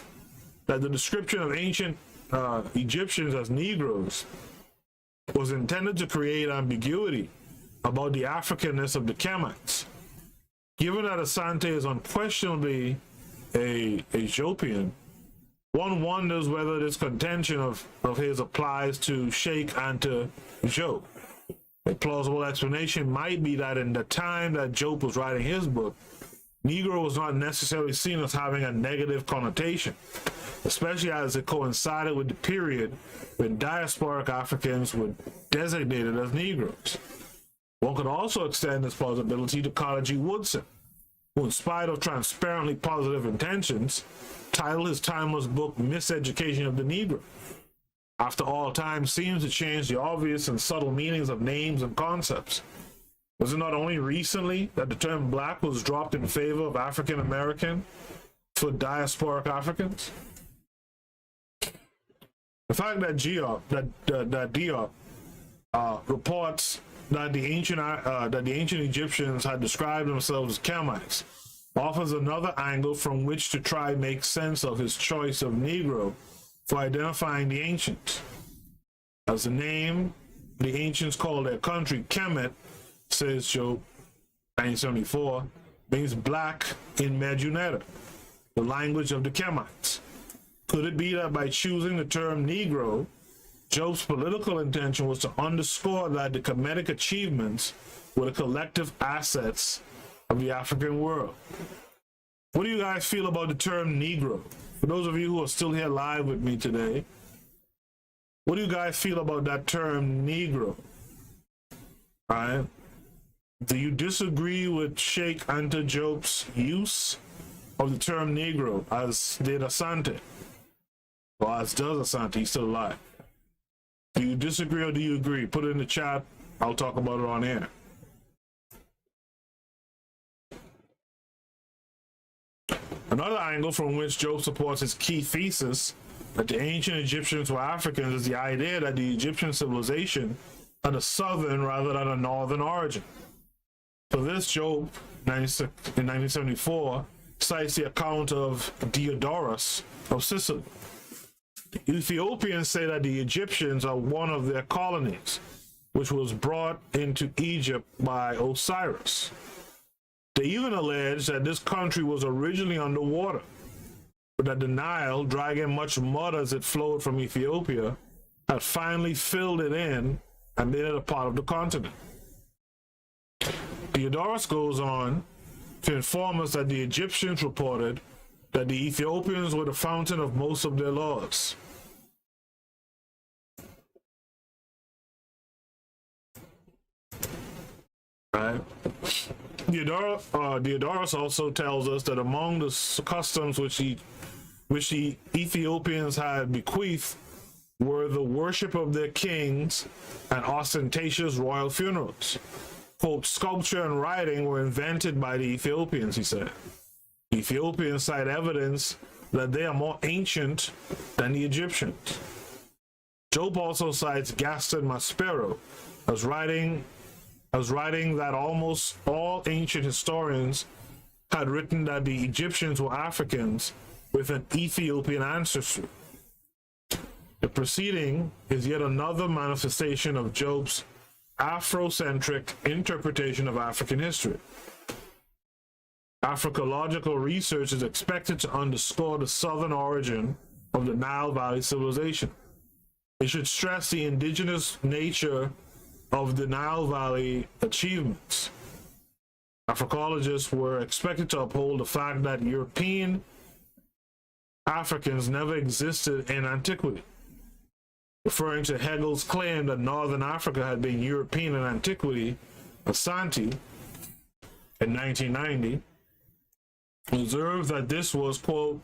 that the description of ancient Egyptians as Negroes was intended to create ambiguity about the Africanness of the Kemites. Given that Asante is unquestionably a Ethiopian, one wonders whether this contention of his applies to Sheikh and to Job. A plausible explanation might be that in the time that Job was writing his book, Negro was not necessarily seen as having a negative connotation, especially as it coincided with the period when diasporic Africans were designated as Negroes. One could also extend this plausibility to Carter G. Woodson, who, in spite of transparently positive intentions, titled his timeless book Miseducation of the Negro. After all, time seems to change the obvious and subtle meanings of names and concepts. Was it not only recently that the term black was dropped in favor of African American for diasporic Africans? The fact that Diop reports that the ancient Egyptians had described themselves as Kemites offers another angle from which to try make sense of his choice of Negro for identifying the ancients. As the name the ancients called their country, Kemet, says Diop, 1974, means black in Medjugorje, the language of the Kemites. Could it be that by choosing the term Negro, Diop's political intention was to underscore that the Kemetic achievements were the collective assets of the African world? What do you guys feel about the term Negro? For those of you who are still here live with me today, what do you guys feel about that term Negro? All right. Do you disagree with Sheikh Anta Diop's use of the term Negro, as did Asante? Well, as does Asante, he's still alive. Do you disagree or do you agree? Put it in the chat. I'll talk about it on air. Another angle from which Diop supports his key thesis that the ancient Egyptians were Africans is the idea that the Egyptian civilization had a southern rather than a northern origin. For this, Diop, in 1974, cites the account of Diodorus of Sicily. The Ethiopians say that the Egyptians are one of their colonies, which was brought into Egypt by Osiris. They even allege that this country was originally underwater, but that the Nile, dragging much mud as it flowed from Ethiopia, had finally filled it in and made it a part of the continent. Diodorus goes on to inform us that the Egyptians reported that the Ethiopians were the fountain of most of their laws. Right. Diodorus also tells us that among the customs which the Ethiopians had bequeathed were the worship of their kings and ostentatious royal funerals. Quote, sculpture and writing were invented by the Ethiopians, he said. The Ethiopians cite evidence that they are more ancient than the Egyptians. Diop also cites Gaston Maspero as writing that almost all ancient historians had written that the Egyptians were Africans with an Ethiopian ancestry. The preceding is yet another manifestation of Diop's Afrocentric interpretation of African history. Africological research is expected to underscore the southern origin of the Nile Valley civilization. It should stress the indigenous nature of the Nile Valley achievements. Africologists were expected to uphold the fact that European Africans never existed in antiquity. Referring to Hegel's claim that Northern Africa had been European in antiquity, Asante, in 1990, observed that this was, quote,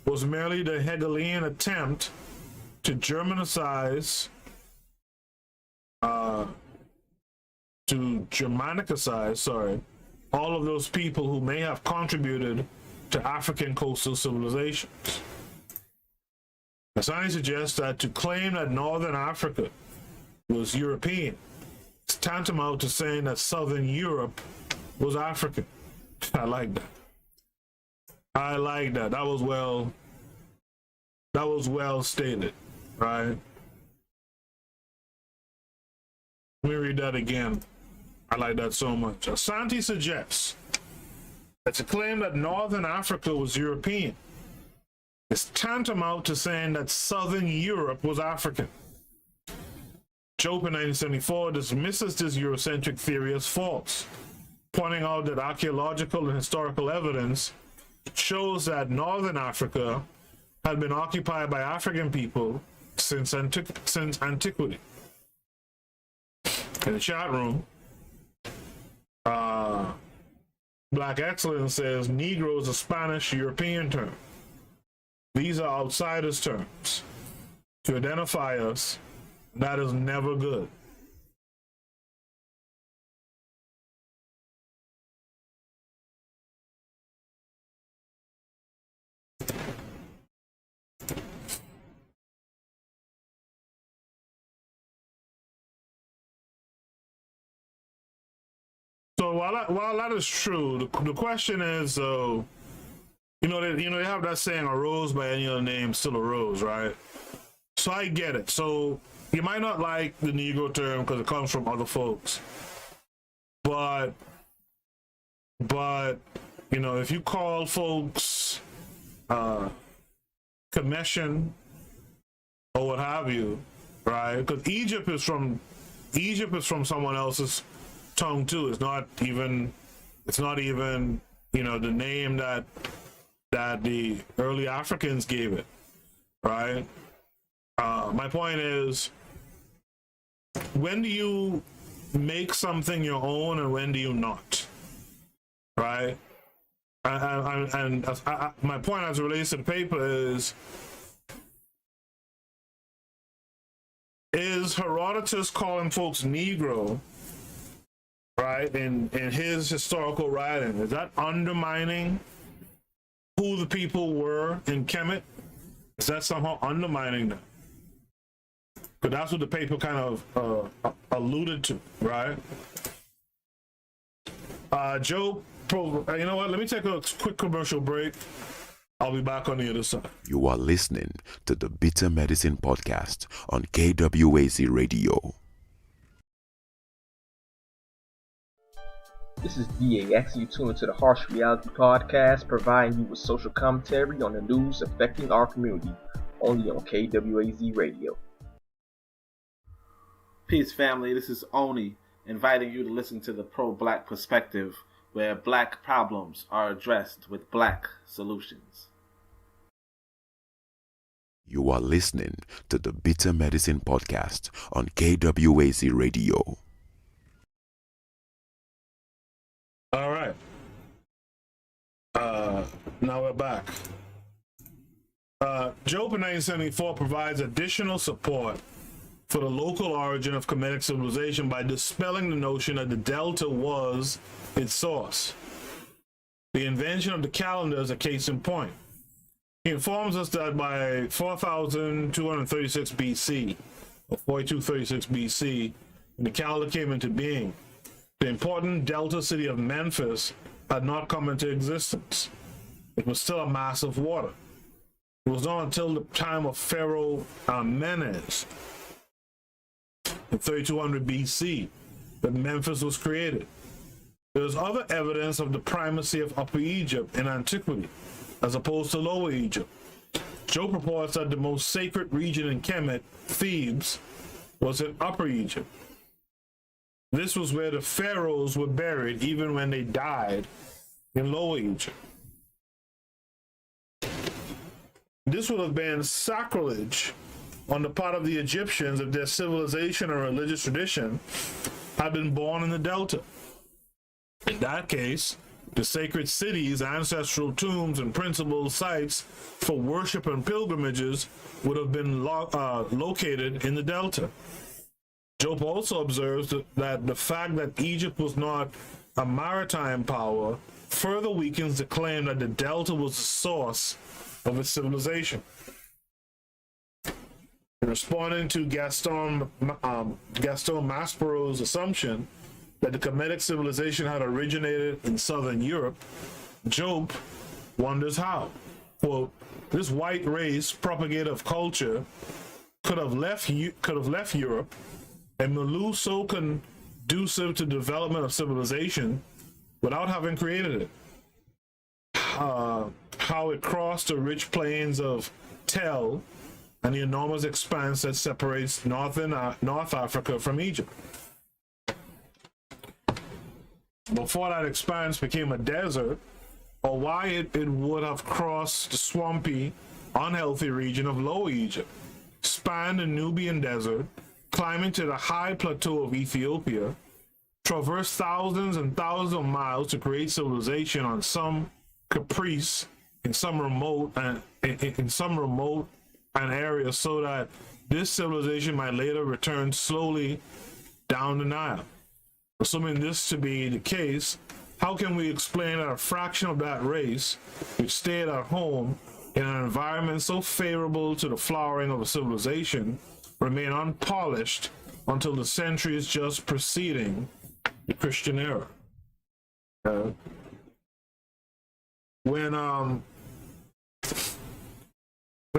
was merely the Hegelian attempt to Germanicize, all of those people who may have contributed to African coastal civilizations. Asante suggests that to claim that Northern Africa was European is tantamount to saying that Southern Europe was African. I like that. I like that. That was well stated, right? Let me read that again. I like that so much. Asante suggests that to claim that Northern Africa was European is tantamount to saying that Southern Europe was African. Diop in 1974 dismisses this Eurocentric theory as false, pointing out that archaeological and historical evidence shows that Northern Africa had been occupied by African people since antiquity. In the chat room, Black Excellence says Negro is a Spanish European term. These are outsiders' terms to identify us. That is never good. while that is true, the question is, they have that saying, "A rose by any other name, still a rose," right? So I get it. So you might not like the Negro term because it comes from other folks, but if you call folks Commission or what have you, right? Because Egypt is from someone else's tongue too. It's not even the name that the early Africans gave it, right? My point is, when do you make something your own and when do you not, right? And my point as it relates to the paper is Herodotus calling folks Negro, right, in his historical writing, is that undermining who the people were in Kemet? Is that somehow undermining them? Because that's what the paper kind of alluded to, right? Joe, you know what? Let me take a quick commercial break. I'll be back on the other side. You are listening to the Bitter Medicine Podcast on KWAZ Radio. This is VAX. You tune into the Harsh Reality Podcast, providing you with social commentary on the news affecting our community, only on KWAZ Radio. Peace, family. This is Oni, inviting you to listen to the pro-black perspective, where black problems are addressed with black solutions. You are listening to the Bitter Medicine Podcast on KWAZ Radio. All right. Now we're back. Job in 1974 provides additional support for the local origin of Kemetic civilization by dispelling the notion that the Delta was its source. The invention of the calendar is a case in point. He informs us that by 4236 BC, or 4236 BC, when the calendar came into being, the important Delta city of Memphis had not come into existence. It was still a mass of water. It was not until the time of Pharaoh Menes in 3200 BC that Memphis was created. There is other evidence of the primacy of Upper Egypt in antiquity, as opposed to Lower Egypt. Joe reports that the most sacred region in Kemet, Thebes, was in Upper Egypt. This was where the pharaohs were buried even when they died in Lower Egypt. This would have been sacrilege on the part of the Egyptians if their civilization or religious tradition had been born in the Delta. In that case, the sacred cities, ancestral tombs, and principal sites for worship and pilgrimages would have been located in the Delta. Job also observes that the fact that Egypt was not a maritime power further weakens the claim that the Delta was the source of its civilization. In responding to Gaston Maspero's assumption that the Kemetic civilization had originated in southern Europe, Job wonders how. Quote, this white race propagator of culture could have left Europe, a milieu so conducive to the development of civilization, without having created it. How it crossed the rich plains of Tel and the enormous expanse that separates North Africa from Egypt. Before that expanse became a desert, or why it would have crossed the swampy, unhealthy region of Lower Egypt, spanned the Nubian desert, climbing to the high plateau of Ethiopia, traversed thousands and thousands of miles to create civilization on some caprice in some remote area, so that this civilization might later return slowly down the Nile. Assuming this to be the case, how can we explain that a fraction of that race, which stayed at home in an environment so favorable to the flowering of a civilization, remain unpolished until the centuries just preceding the Christian era? When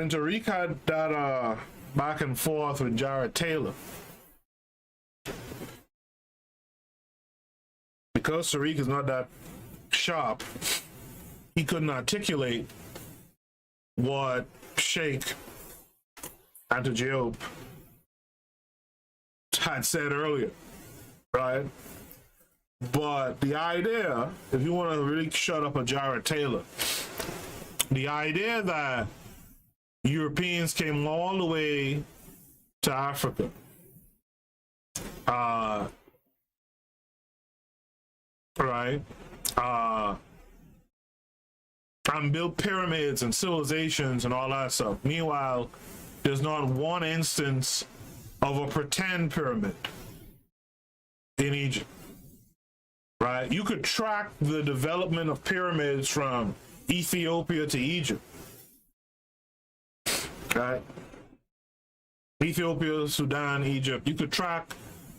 Tariq had that back and forth with Jared Taylor, because Tariq is not that sharp, he couldn't articulate what Sheikh and Diop had said earlier, right? But the idea, if you want to really shut up a Jared Taylor, the idea that Europeans came all the way to Africa, right, and built pyramids and civilizations and all that stuff. Meanwhile, there's not one instance of a pretend pyramid in Egypt, right? You could track the development of pyramids from Ethiopia to Egypt, right? Ethiopia, Sudan, Egypt. You could track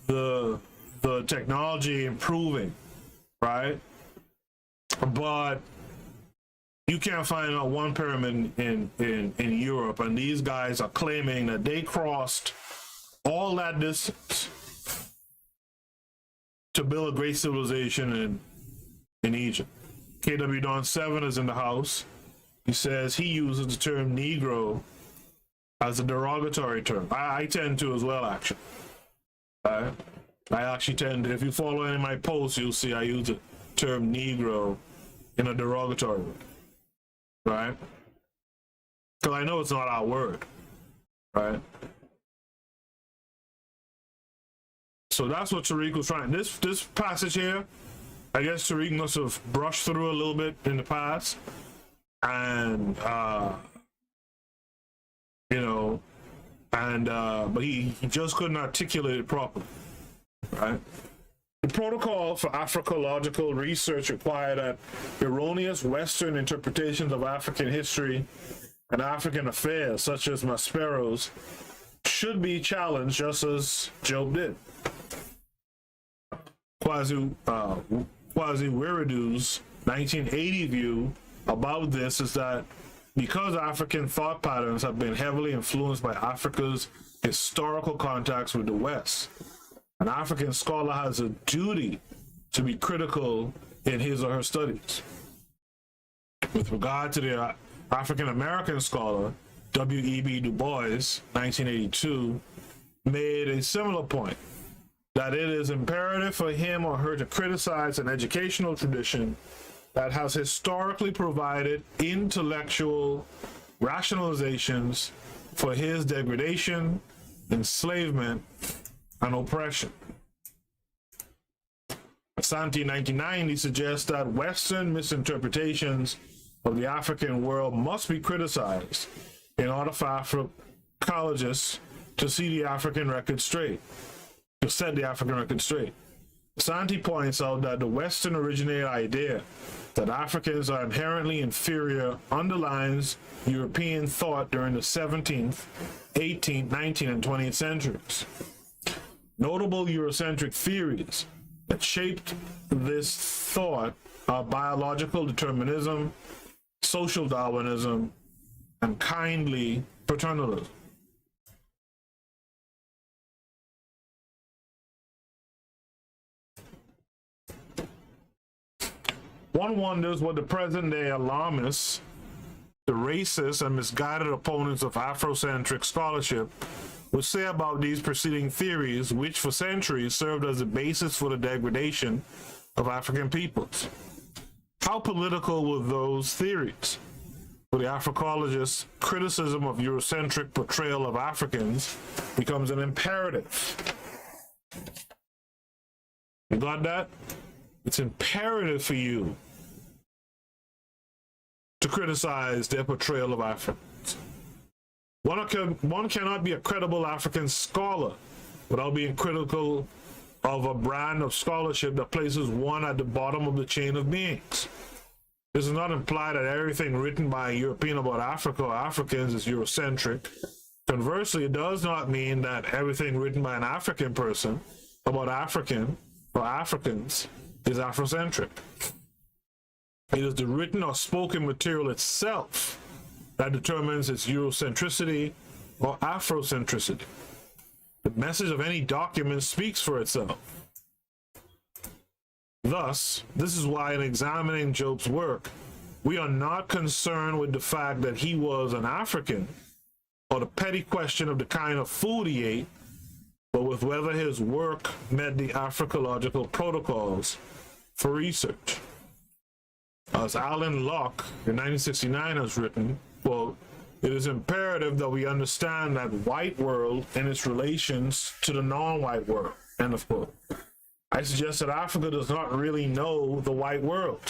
the technology improving, right? But you can't find out one pyramid in Europe, and these guys are claiming that they crossed all that distance to build a great civilization in Egypt. KW Don 7 is in the house. He says he uses the term Negro as a derogatory term. I tend to as well, actually. I actually tend to, if you follow any of my posts, you'll see I use the term Negro in a derogatory way, right? Because I know it's not our word, right? So that's what Tariq was trying. This passage here, I guess Tariq must have brushed through a little bit in the past, and you know, and but he just couldn't articulate it properly, right? The protocol for Africological research required that erroneous Western interpretations of African history and African affairs, such as Maspero's, should be challenged, just as Job did. Kwazi Wiridu's 1980 view about this is that because African thought patterns have been heavily influenced by Africa's historical contacts with the West, an African scholar has a duty to be critical in his or her studies. With regard to the African American scholar, W.E.B. Du Bois, 1982, made a similar point, that it is imperative for him or her to criticize an educational tradition that has historically provided intellectual rationalizations for his degradation, enslavement, and oppression. Asante 1990 suggests that Western misinterpretations of the African world must be criticized in order for Africologists to see the African record straight, to set the African record straight. Asante points out that the Western originated idea that Africans are inherently inferior underlines European thought during the 17th, 18th, 19th, and 20th centuries. Notable Eurocentric theories that shaped this thought are biological determinism, social Darwinism, and kindly paternalism. One wonders what the present-day alarmists, the racist and misguided opponents of Afrocentric scholarship, would say about these preceding theories, which for centuries served as the basis for the degradation of African peoples. How political were those theories? For the Africologists, criticism of Eurocentric portrayal of Africans becomes an imperative. You got that? It's imperative for you to criticize their portrayal of Africans. One cannot be a credible African scholar without being critical of a brand of scholarship that places one at the bottom of the chain of beings. This does not imply that everything written by a European about Africa or Africans is Eurocentric. Conversely, it does not mean that everything written by an African person about African or Africans is Afrocentric. It is the written or spoken material itself that determines its Eurocentricity or Afrocentricity. The message of any document speaks for itself. Thus, this is why in examining Diop's work, we are not concerned with the fact that he was an African or the petty question of the kind of food he ate, but with whether his work met the Africological protocols for research. As Alan Locke in 1969 has written, quote, "It is imperative that we understand that white world and its relations to the non-white world," end of quote. I suggest that Africa does not really know the white world.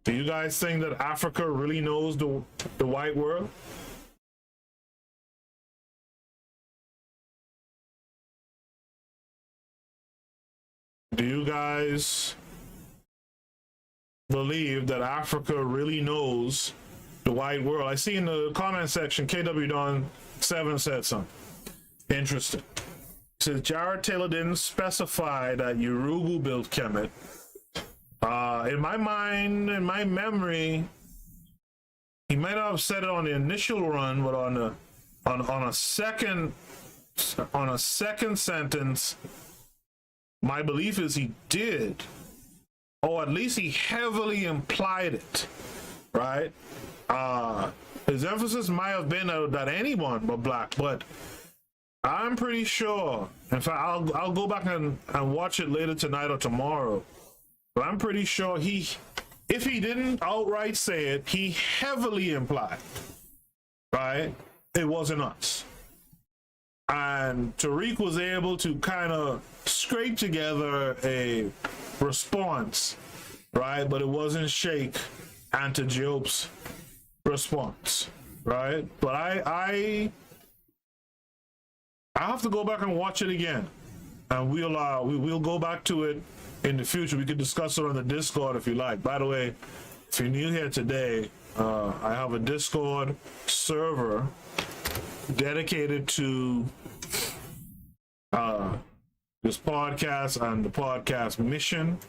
Do you guys think that Africa really knows the white world? Do you guys believe that Africa really knows the white world? I see in the comment section, KW Don 7 said something interesting. It says Jared Taylor didn't specify that Urugu built Kemet. In my mind, in my memory, he might not have said it on the initial run, but on a second sentence, my belief is he did, or at least he heavily implied it, right? His emphasis might have been that anyone but black, but I'm pretty sure. In fact, I'll go back and watch it later tonight or tomorrow. But I'm pretty sure if he didn't outright say it, he heavily implied, right? It wasn't us. And Tariq was able to kind of scrape together a response, right? But it wasn't Sheikh and to Diop's response, right? But I have to go back and watch it again, and we'll go back to it in the future. We could discuss it on the Discord if you like. By the way, if you're new here today, I have a Discord server dedicated to this podcast and the podcast mission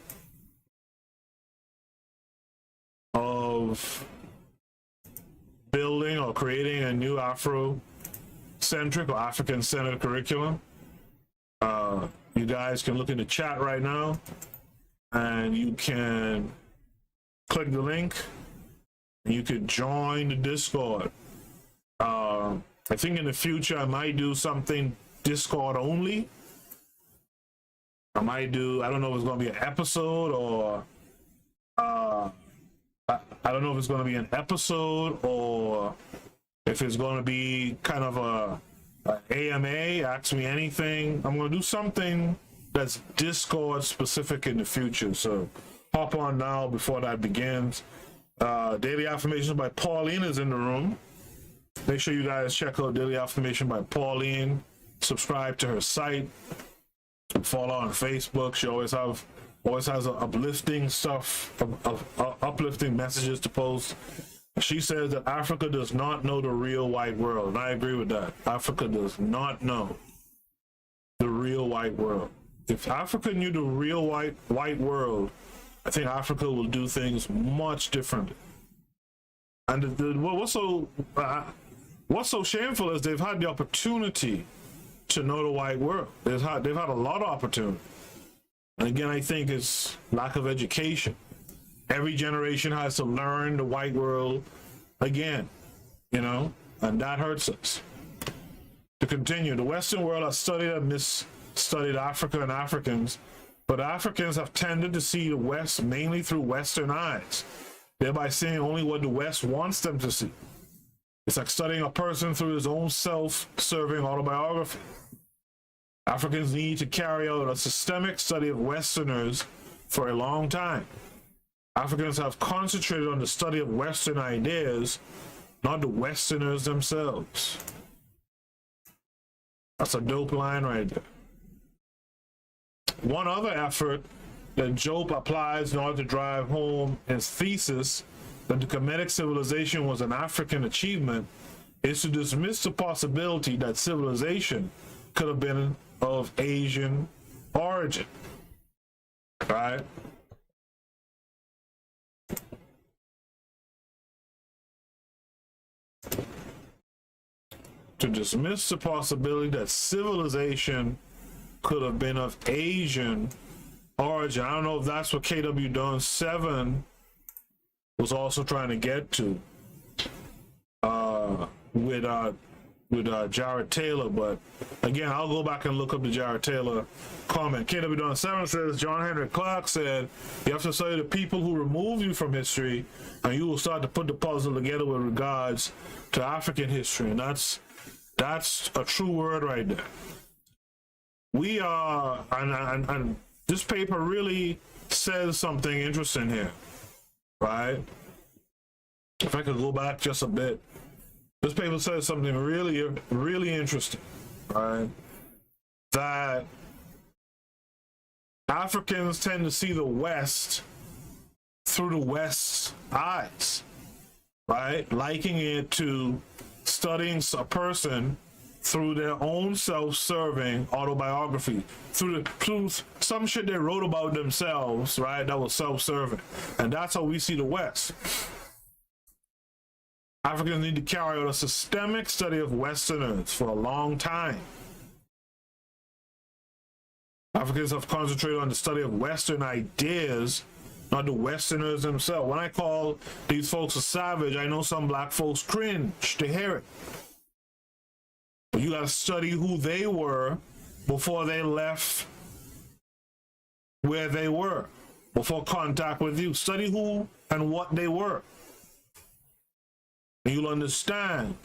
of building or creating a new Afrocentric or African-centered curriculum. You guys can look in the chat right now and you can click the link and you could join the Discord. I think in the future I might do something Discord only. I don't know if it's going to be an episode or I don't know if it's going to be an episode or if it's going to be kind of a AMA, ask me anything. I'm going to do something that's Discord specific in the future. So hop on now before that begins. Daily Affirmations by Pauline is in the room. Make sure you guys check out Daily Affirmation by Pauline. Subscribe to her site. Follow on Facebook. She always has uplifting stuff, uplifting messages to post. She says that Africa does not know the real white world, and I agree with that. Africa does not know the real white world. If Africa knew the real white world, I think Africa will do things much differently. And what's so shameful is they've had the opportunity to know the white world. They've had a lot of opportunity. And again, I think it's lack of education. Every generation has to learn the white world again, and that hurts us. To continue, the Western world has studied and misstudied Africa and Africans, but Africans have tended to see the West mainly through Western eyes, thereby seeing only what the West wants them to see. It's like studying a person through his own self-serving autobiography. Africans need to carry out a systemic study of Westerners for a long time. Africans have concentrated on the study of Western ideas, not the Westerners themselves. That's a dope line right there. One other effort that Diop applies in order to drive home his thesis that the Kemetic civilization was an African achievement is to dismiss the possibility that civilization could have been of Asian origin, right? To dismiss the possibility that civilization could have been of Asian origin. I don't know if that's what KW Dawn 7 was also trying to get to with Jared Taylor, but again, I'll go back and look up the Jared Taylor comment. KW Dawn 7 says, John Henry Clark said, you have to study the people who remove you from history, and you will start to put the puzzle together with regards to African history. And that's a true word right there. We are, and this paper really says something interesting here, right? If I could go back just a bit, this paper says something really, really interesting, right? That Africans tend to see the West through the West's eyes, right? Liking it to studying a person through their own self-serving autobiography, through some shit they wrote about themselves, right? That was self-serving, and that's how we see the West. Africans need to carry out a systemic study of Westerners for a long time. Africans have concentrated on the study of Western ideas, not the Westerners themselves. When I call these folks a savage, I know some black folks cringe to hear it. But you got to study who they were before they left where they were, before contact with you. Study who and what they were. And you'll understand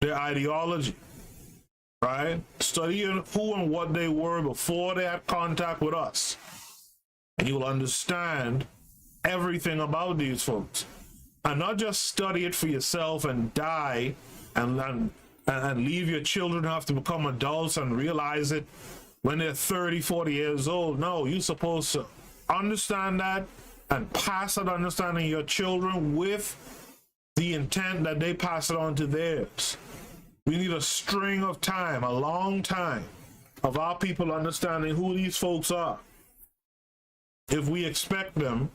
their ideology, right? Study who and what they were before they had contact with us. And you'll understand everything about these folks. And not just study it for yourself and die and leave your children have to become adults and realize it when they're 30, 40 years old. No, you're supposed to understand that and pass that understanding to your children with the intent that they pass it on to theirs. We need a string of time, a long time, of our people understanding who these folks are, if we expect them,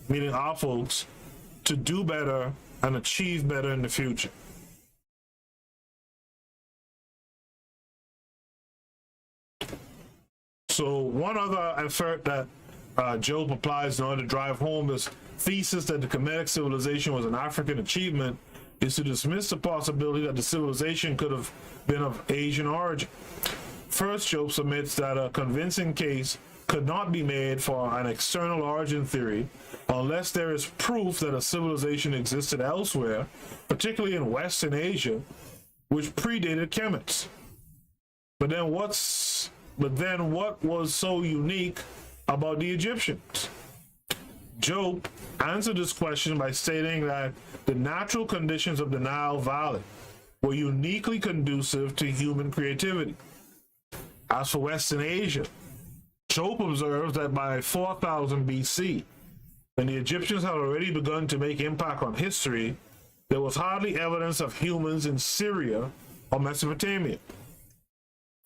meaning our folks, to do better and achieve better in the future. So one other effort that Diop applies in order to drive home this thesis that the Kemetic civilization was an African achievement is to dismiss the possibility that the civilization could have been of Asian origin. First, Diop submits that a convincing case could not be made for an external origin theory unless there is proof that a civilization existed elsewhere, particularly in Western Asia, which predated Kemet. But then what was so unique about the Egyptians? Diop answered this question by stating that the natural conditions of the Nile Valley were uniquely conducive to human creativity. As for Western Asia, Diop observes that by 4000 BC, when the Egyptians had already begun to make impact on history, there was hardly evidence of humans in Syria or Mesopotamia.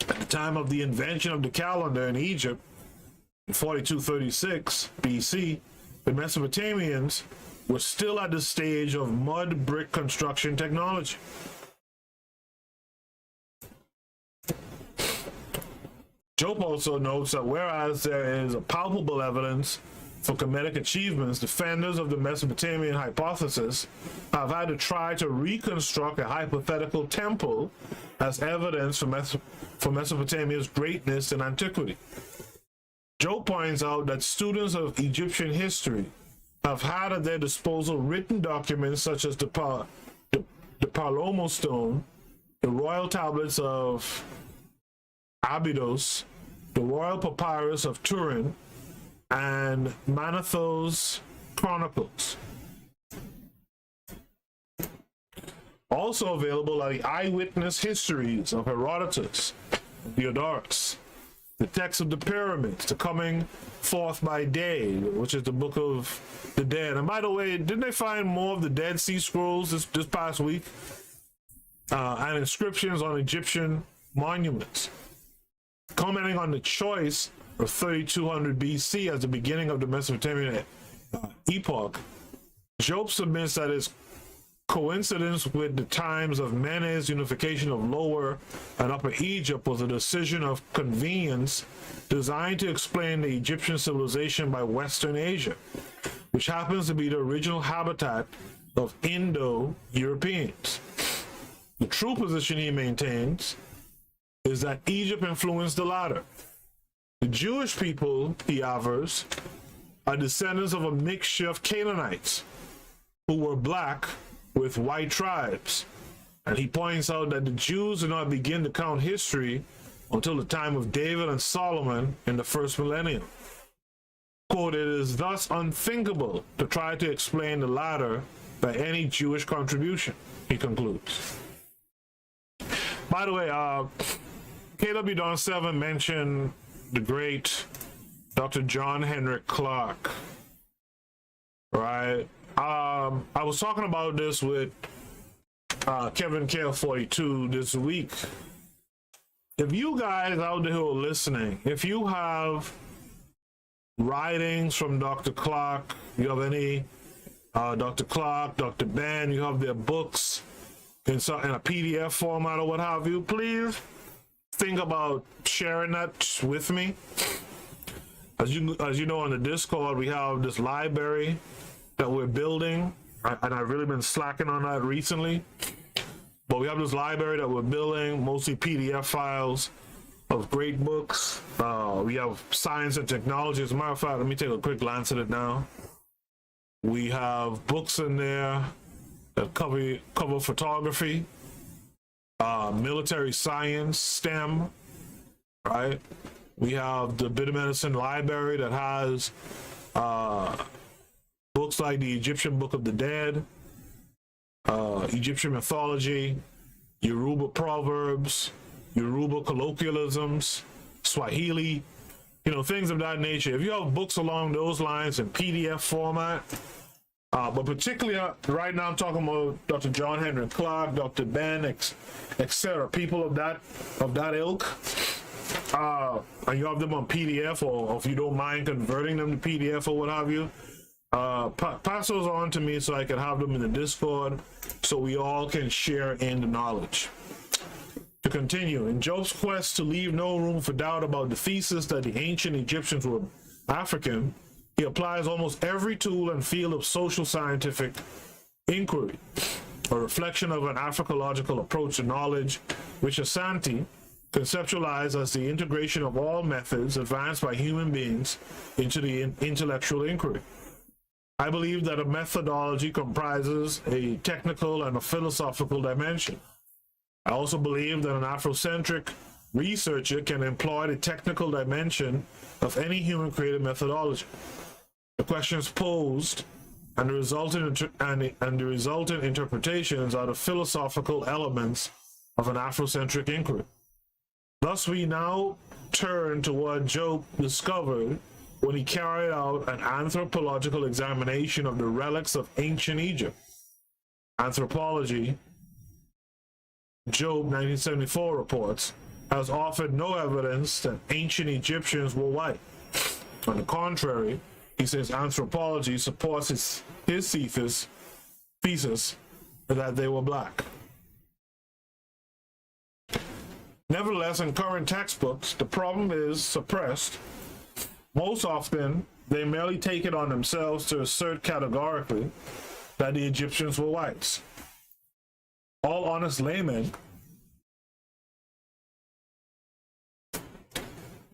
At the time of the invention of the calendar in Egypt, in 4236 BC, the Mesopotamians were still at the stage of mud brick construction technology. Diop also notes that whereas there is a palpable evidence for Kemetic achievements, defenders of the Mesopotamian hypothesis have had to try to reconstruct a hypothetical temple as evidence for Mesopotamia's greatness in antiquity. Diop points out that students of Egyptian history have had at their disposal written documents such as the Palomo stone, the royal tablets of Abydos, the royal papyrus of Turin, and Manetho's Chronicles. Also available are the eyewitness histories of Herodotus and Diodorus, the text of the pyramids, the coming forth by day, which is the book of the dead. And by the way, didn't they find more of the Dead Sea Scrolls this past week? And inscriptions on Egyptian monuments. Commenting on the choice of 3200 BC as the beginning of the Mesopotamian epoch, Diop submits that it's coincidence with the times of Menes unification of Lower and Upper Egypt was a decision of convenience designed to explain the Egyptian civilization by Western Asia, which happens to be the original habitat of Indo-Europeans. The true position he maintains is that Egypt influenced the latter. The Jewish people, he avers, are descendants of a mixture of Canaanites who were black with white tribes. And he points out that the Jews did not begin to count history until the time of David and Solomon in the first millennium. Quote, it is thus unthinkable to try to explain the latter by any Jewish contribution, he concludes. By the way, KW Don 7 mentioned the great Dr. John Henrik Clarke, right? I was talking about this with Kevin KL42 this week. If you guys out there who are listening, if you have writings from Dr. Clarke, you have any Dr. Clarke, Dr. Ben, you have their books in a PDF format or what have you, please think about sharing that with me. As you know, on the Discord, we have this library that we're building, and I've really been slacking on that recently. But we have this library that we're building, mostly PDF files of great books. We have science and technology. As a matter of fact, let me take a quick glance at it now. We have books in there that cover photography, military science, STEM, right? We have the Bit of Medicine library that has books like the Egyptian Book of the Dead, Egyptian mythology, Yoruba proverbs, Yoruba colloquialisms, Swahili, things of that nature. If you have books along those lines in PDF format, but particularly right now I'm talking about Dr. John Henrik Clarke, Dr. Ben, etc., people of that ilk, and you have them on PDF, or if you don't mind converting them to PDF or what have you, pass those on to me so I can have them in the Discord so we all can share in the knowledge. To continue, in Diop's quest to leave no room for doubt about the thesis that the ancient Egyptians were African, he applies almost every tool and field of social scientific inquiry, a reflection of an Africological approach to knowledge, which Asante conceptualized as the integration of all methods advanced by human beings into the intellectual inquiry. I believe that a methodology comprises a technical and a philosophical dimension. I also believe that an Afrocentric researcher can employ the technical dimension of any human created methodology. The questions posed and the resultant interpretations are the philosophical elements of an Afrocentric inquiry. Thus, we now turn to what Diop discovered when he carried out an anthropological examination of the relics of ancient Egypt. Anthropology, Diop 1974 reports, has offered no evidence that ancient Egyptians were white. On the contrary, he says anthropology supports his thesis that they were black. Nevertheless, in current textbooks, the problem is suppressed. Most often, they merely take it on themselves to assert categorically that the Egyptians were whites. All honest laymen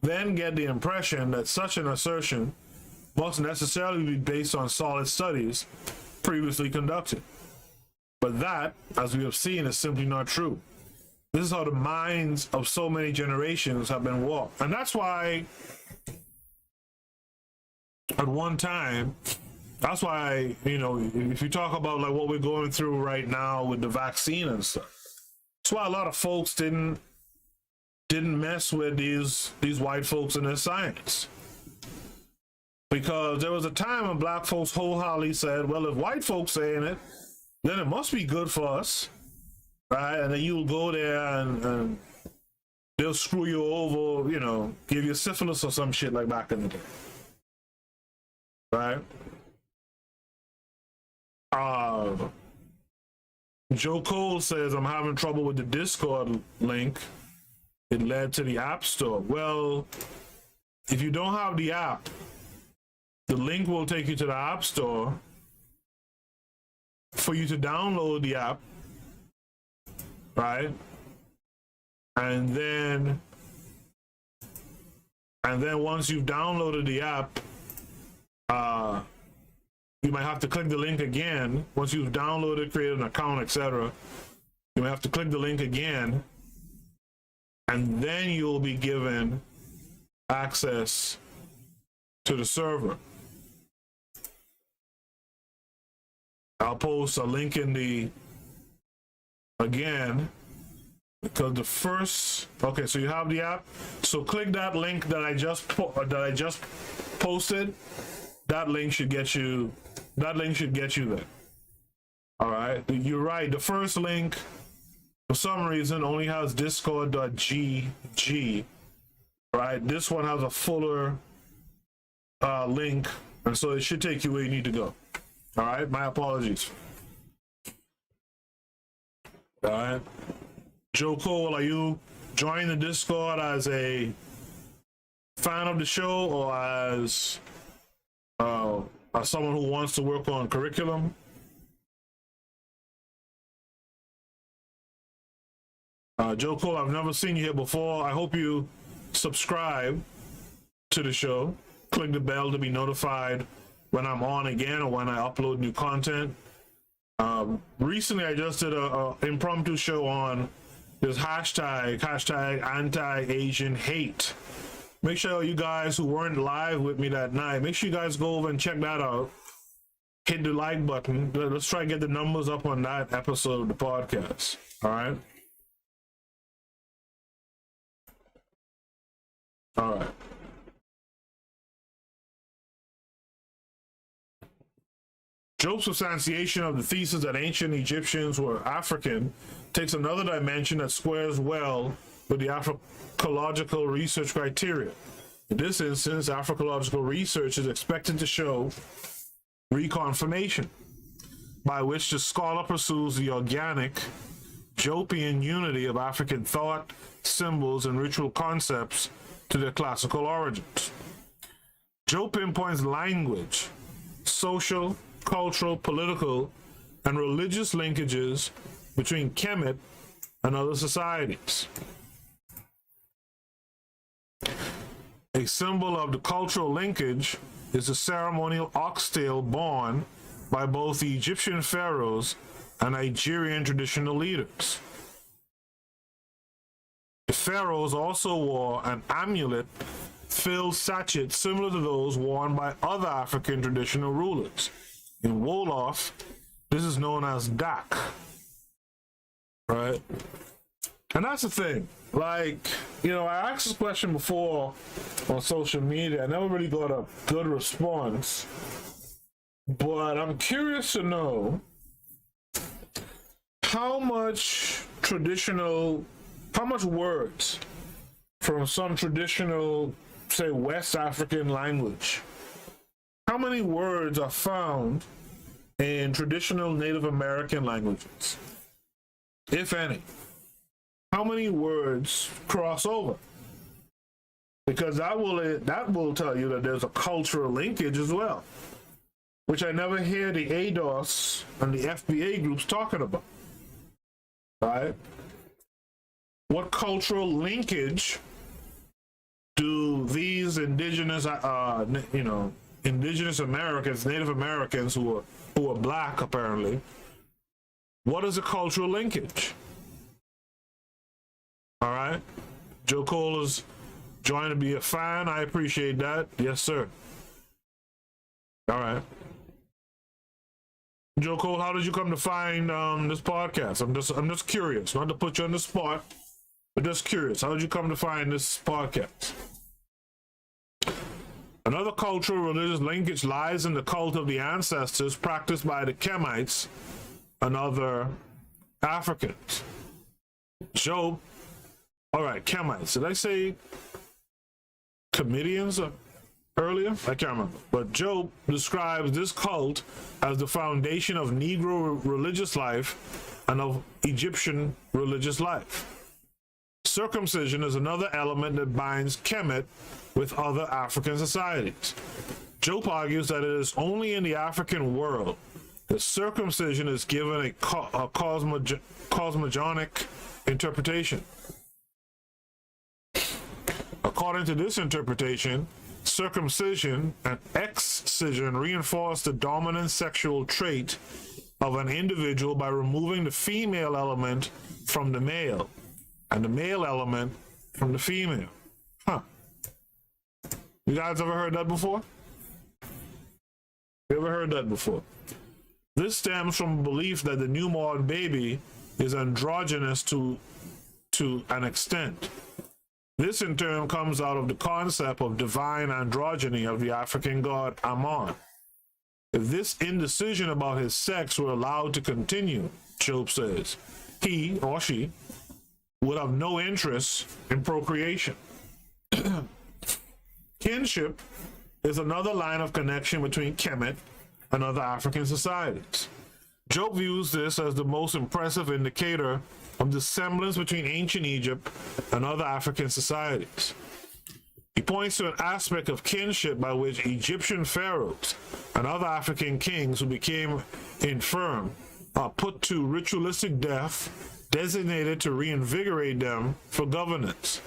then get the impression that such an assertion must necessarily be based on solid studies previously conducted. But that, as we have seen, is simply not true. This is how the minds of so many generations have been warped. And that's why at one time, that's why, if you talk about like what we're going through right now with the vaccine and stuff, that's why a lot of folks didn't mess with these white folks and their science. Because there was a time when black folks wholeheartedly said, well, if white folks saying it, then it must be good for us, right? And then you'll go there and they'll screw you over, you know, give you syphilis or some shit like back in the day. Right? Joe Cole says, I'm having trouble with the Discord link. It led to the App Store. Well, if you don't have the app, the link will take you to the App Store for you to download the app, right? And then once you've downloaded the app, you might have to click the link again. Once you've downloaded, created an account, etc., you might have to click the link again, and then you'll be given access to the server. I'll post a link in the, again, because the first, okay, so you have the app. So click that link that I just posted. That link should get you, there. All right, you're right. The first link, for some reason, only has discord.gg, right? This one has a fuller link, and so it should take you where you need to go. All right, my apologies. All right, Joe Cole, are you joining the Discord as a fan of the show or as someone who wants to work on curriculum? Joe Cole, I've never seen you here before. I hope you subscribe to the show. Click the bell to be notified when I'm on again or when I upload new content. Recently, I just did a impromptu show on this hashtag anti-Asian hate. Make sure you guys who weren't live with me that night, make sure you guys go over and check that out. Hit the like button. Let's try to get the numbers up on that episode of the podcast. All right. All right. Job's substantiation of the thesis that ancient Egyptians were African takes another dimension that squares well with the Africological research criteria. In this instance, Africological research is expected to show reconfirmation, by which the scholar pursues the organic Jopian unity of African thought, symbols, and ritual concepts to their classical origins. Job pinpoints language, social, cultural, political, and religious linkages between Kemet and other societies. A symbol of the cultural linkage is the ceremonial oxtail borne by both the Egyptian pharaohs and Nigerian traditional leaders. The pharaohs also wore an amulet filled sachet similar to those worn by other African traditional rulers. In Wolof, this is known as dak, right? And that's the thing. Like, you know, I asked this question before on social media. I never really got a good response. But I'm curious to know how much words from some traditional, say, West African language, how many words are found in traditional Native American languages, if any? How many words cross over? Because that will tell you that there's a cultural linkage as well, which I never hear the ADOS and the FBA groups talking about. Right? What cultural linkage do these indigenous, indigenous Americans, Native Americans who are black apparently, what is a cultural linkage? All right. Joe Cole is joined to be a fan. I appreciate that. Yes, sir. All right. Joe Cole, how did you come to find this podcast? I'm just curious. Not to put you on the spot, but just curious. How did you come to find this podcast? Another cultural religious linkage lies in the cult of the ancestors practiced by the Kemites and other Africans. Job All right, Kemites. Did I say comedians earlier? I can't remember. But Job describes this cult as the foundation of Negro religious life and of Egyptian religious life. Circumcision is another element that binds Kemet with other African societies. Job argues that it is only in the African world that circumcision is given a cosmogonic interpretation. According to this interpretation, circumcision and excision reinforce the dominant sexual trait of an individual by removing the female element from the male and the male element from the female. Huh. You guys ever heard that before? You ever heard that before? This stems from a belief that the newborn baby is androgynous to an extent. This in turn comes out of the concept of divine androgyny of the African god Amon. If this indecision about his sex were allowed to continue, Job says, he or she would have no interest in procreation. Kinship is another line of connection between Kemet and other African societies. Job views this as the most impressive indicator of the semblance between ancient Egypt and other African societies. He points to an aspect of kinship by which Egyptian pharaohs and other African kings who became infirm are put to ritualistic death, designated to reinvigorate them for governance.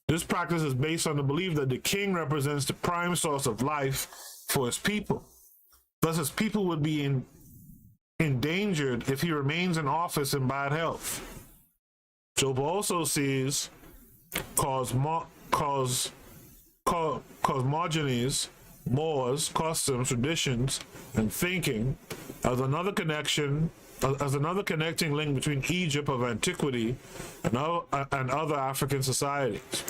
This practice is based on the belief that the king represents the prime source of life for his people. Thus, his people would be endangered if he remains in office in bad health. Job also sees cosmogonies, mores, customs, traditions, and thinking as another connecting link between Egypt of antiquity and other African societies.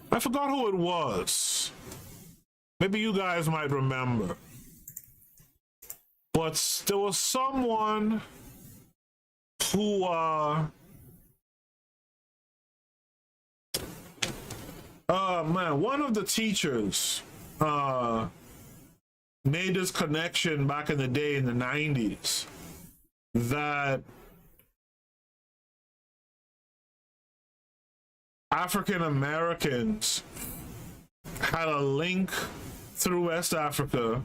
I forgot who it was. Maybe you guys might remember. But there was someone who one of the teachers made this connection back in the day in the 90s that African Americans had a link through West Africa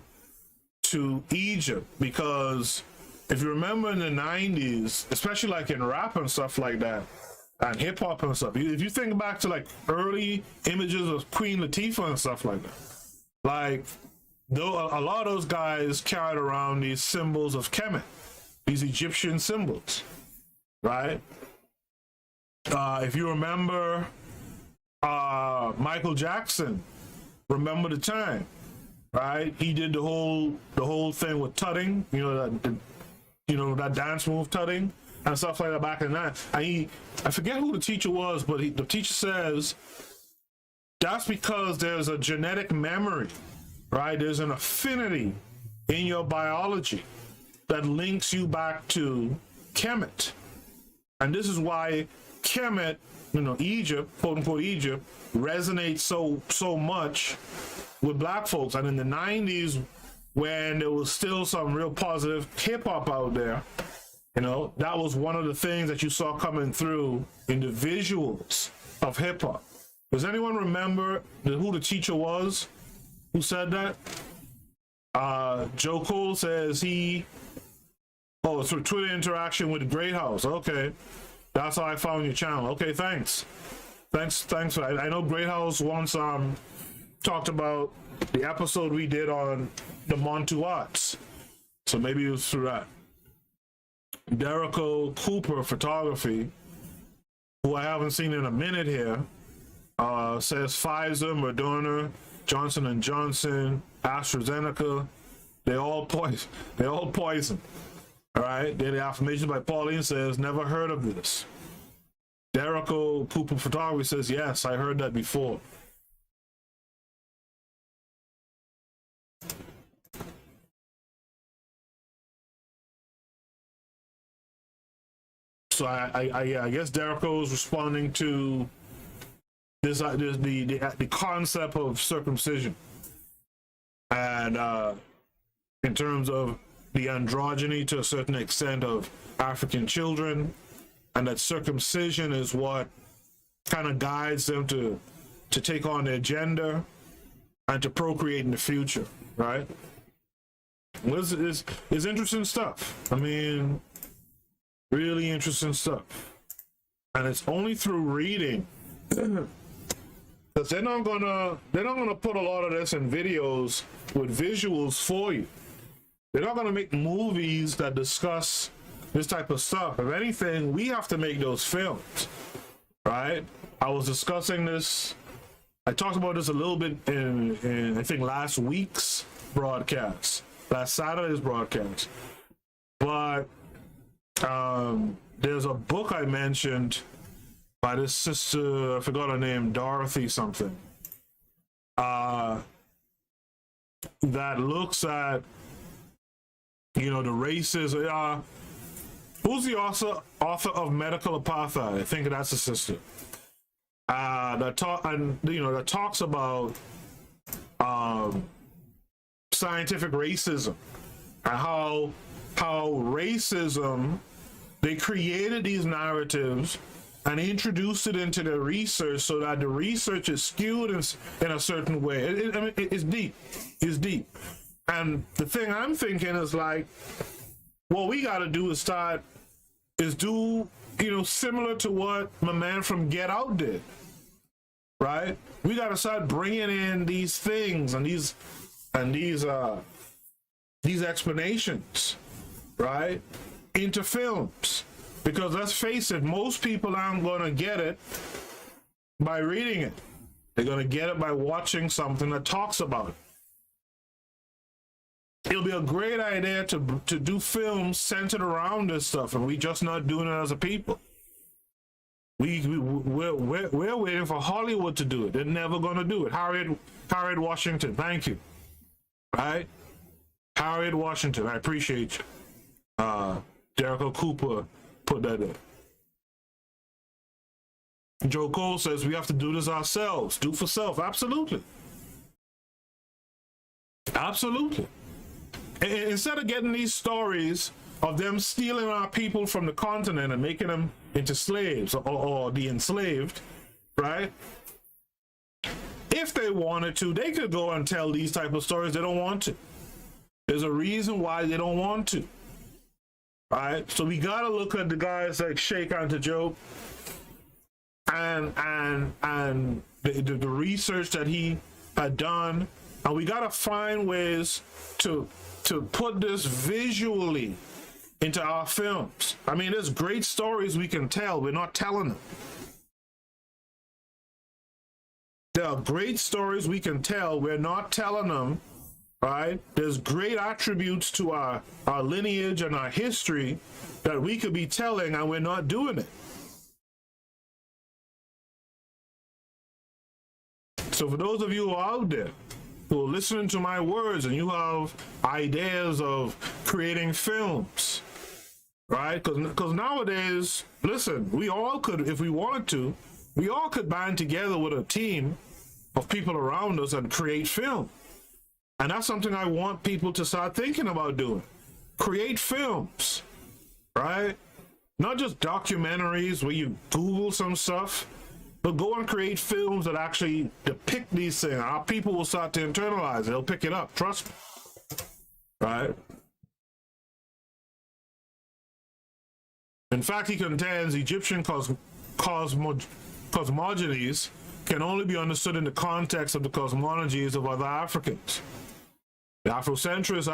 to Egypt, because if you remember in the 90s, especially like in rap and stuff like that, and hip hop and stuff, if you think back to like early images of Queen Latifah and stuff like that, like though a lot of those guys carried around these symbols of Kemet, these Egyptian symbols, right? If you remember Michael Jackson, Remember the Time, right? He did the whole thing with tutting, that dance move tutting and stuff like that back in the night. I forget who the teacher was, but the teacher says that's because there's a genetic memory, right? There's an affinity in your biology that links you back to Kemet. And this is why Kemet, Egypt, quote unquote Egypt, resonates so much with black folks. And in the 90s, when there was still some real positive hip hop out there, that was one of the things that you saw coming through in the visuals of hip hop. Does anyone remember who the teacher was who said that? Joe Cole says it's through Twitter interaction with Great House. Okay, that's how I found your channel. Okay, thanks for that. I know Great House once talked about the episode we did on the Montuats, so maybe it was through that. Derico Cooper Photography, who I haven't seen in a minute here, says Pfizer, Moderna, Johnson & Johnson, AstraZeneca, they all poison. All right, daily affirmation by Pauline says, never heard of this. Derico Cooper Photography says, yes, I heard that before. So I guess Derico is responding to this the concept of circumcision, and in terms of the androgyny to a certain extent of African children, and that circumcision is what kind of guides them to take on their gender and to procreate in the future, right? It's interesting stuff. I mean, really interesting stuff. And it's only through reading, because they're not gonna put a lot of this in videos with visuals for you. They're not gonna make movies that discuss this type of stuff. If anything, we have to make those films, right? I was discussing this. I talked about this a little bit in I think last week's broadcast, last Saturday's broadcast. But there's a book I mentioned by this sister, I forgot her name, Dorothy something, that looks at, you know, the races. Who's the author of Medical Apartheid? I think that's the sister. That talks about scientific racism and how racism, they created these narratives and introduced it into their research so that the research is skewed in a certain way. I mean, it's deep. It's deep. And the thing I'm thinking is, like, what we got to do is do, you know, similar to what my man from Get Out did, right? We got to start bringing in these things and these explanations, right, into films. Because let's face it, most people aren't going to get it by reading it. They're going to get it by watching something that talks about it. It'll be a great idea to do films centered around this stuff, and we're just not doing it as a people. We're waiting for Hollywood to do it. They're never going to do it. Harriet Washington, thank you. Right? Harriet Washington, I appreciate you. Derico Cooper put that in. Joe Cole says we have to do this ourselves. Do for self. Absolutely. Absolutely. And instead of getting these stories of them stealing our people from the continent and making them into slaves or the enslaved, right? If they wanted to, they could go and tell these type of stories. They don't want to. There's a reason why they don't want to. Right? So we gotta look at the guys like Sheikh Anta Diop and the research that he had done, and we gotta find ways to put this visually into our films. I mean, there's great stories we can tell. We're not telling them. There are great stories we can tell. We're not telling them. Right? There's great attributes to our lineage and our history that we could be telling, and we're not doing it. So for those of you who are out there who are listening to my words and you have ideas of creating films, right? Because nowadays, listen, we all could, if we wanted to, we all could band together with a team of people around us and create film. And that's something I want people to start thinking about doing. Create films, right? Not just documentaries where you Google some stuff, but go and create films that actually depict these things. Our people will start to internalize it. They'll pick it up, trust me, right? In fact, he contends Egyptian cosmogonies can only be understood in the context of the cosmologies of other Africans. The Afrocentrics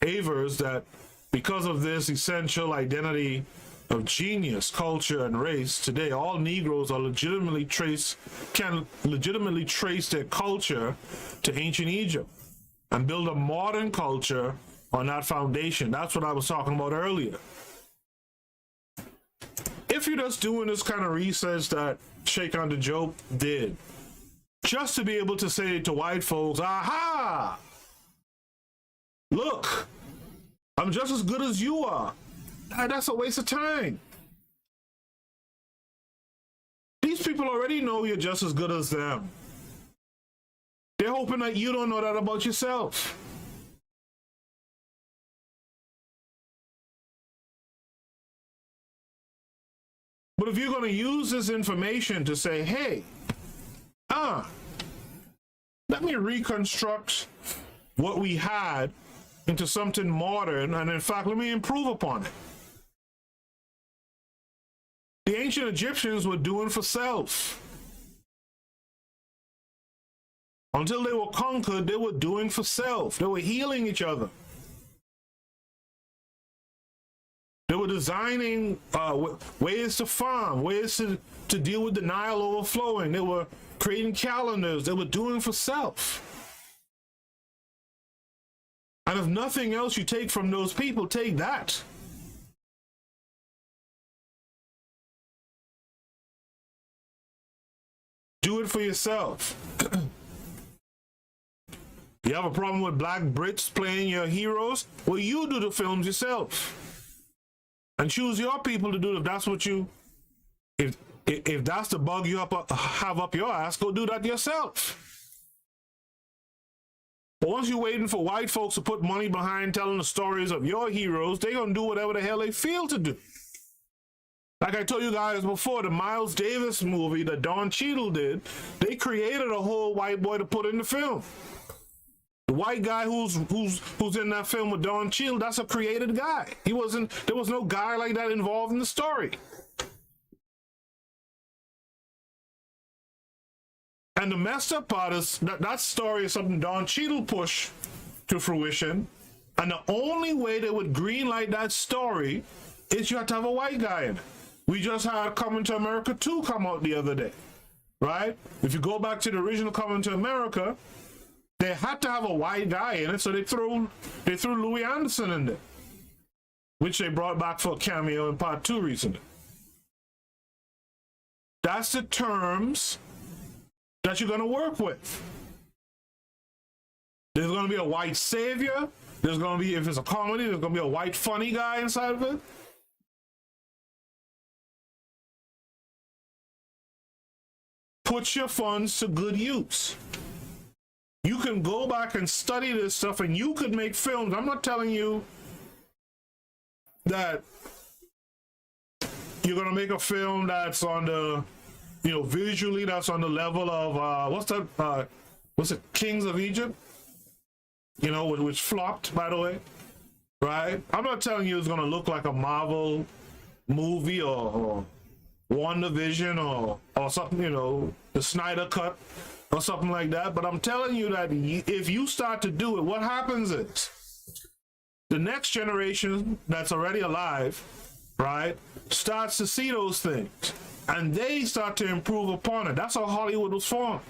avers that because of this essential identity of genius, culture, and race, today all Negroes can legitimately trace their culture to ancient Egypt and build a modern culture on that foundation. That's what I was talking about earlier. If you're just doing this kind of research that Sheikh Anta Diop did, just to be able to say to white folks, aha! Look, I'm just as good as you are. That's a waste of time. people already know you're just as good as them. They're hoping that you don't know that about yourself. But if you're going to use this information to say, hey, let me reconstruct what we had into something modern, and in fact, let me improve upon it. The ancient Egyptians were doing for self. Until they were conquered, they were doing for self. They were healing each other. They were designing ways to farm, ways to deal with the Nile overflowing. They were creating calendars. They were doing for self. And if nothing else you take from those people, take that. Do it for yourself. You have a problem with black Brits playing your heroes? Well, you do the films yourself. And choose your people to do it. If that's what you, if that's the bug you have up your ass, go do that yourself. But once you're waiting for white folks to put money behind telling the stories of your heroes, they're going to do whatever the hell they feel to do. Like I told you guys before, the Miles Davis movie that Don Cheadle did, they created a whole white boy to put in the film. The white guy who's in that film with Don Cheadle, that's a created guy. There was no guy like that involved in the story. And the messed up part is that story is something Don Cheadle pushed to fruition. And the only way they would greenlight that story is you have to have a white guy in it. We just had Coming to America 2 come out the other day, right? If you go back to the original Coming to America, they had to have a white guy in it, so they threw Louis Anderson in there, which they brought back for a cameo in part 2 recently. That's the terms that you're going to work with. There's going to be a white savior. There's going to be, if it's a comedy, there's going to be a white funny guy inside of it. Put your funds to good use. You can go back and study this stuff and you could make films. I'm not telling you that you're going to make a film that's on the, visually that's on the level of, what's it, Kings of Egypt? Which flopped, by the way, right? I'm not telling you it's going to look like a Marvel movie or WandaVision or something, the Snyder Cut or something like that. But I'm telling you that if you start to do it, what happens is the next generation that's already alive, right, starts to see those things and they start to improve upon it. That's how Hollywood was formed.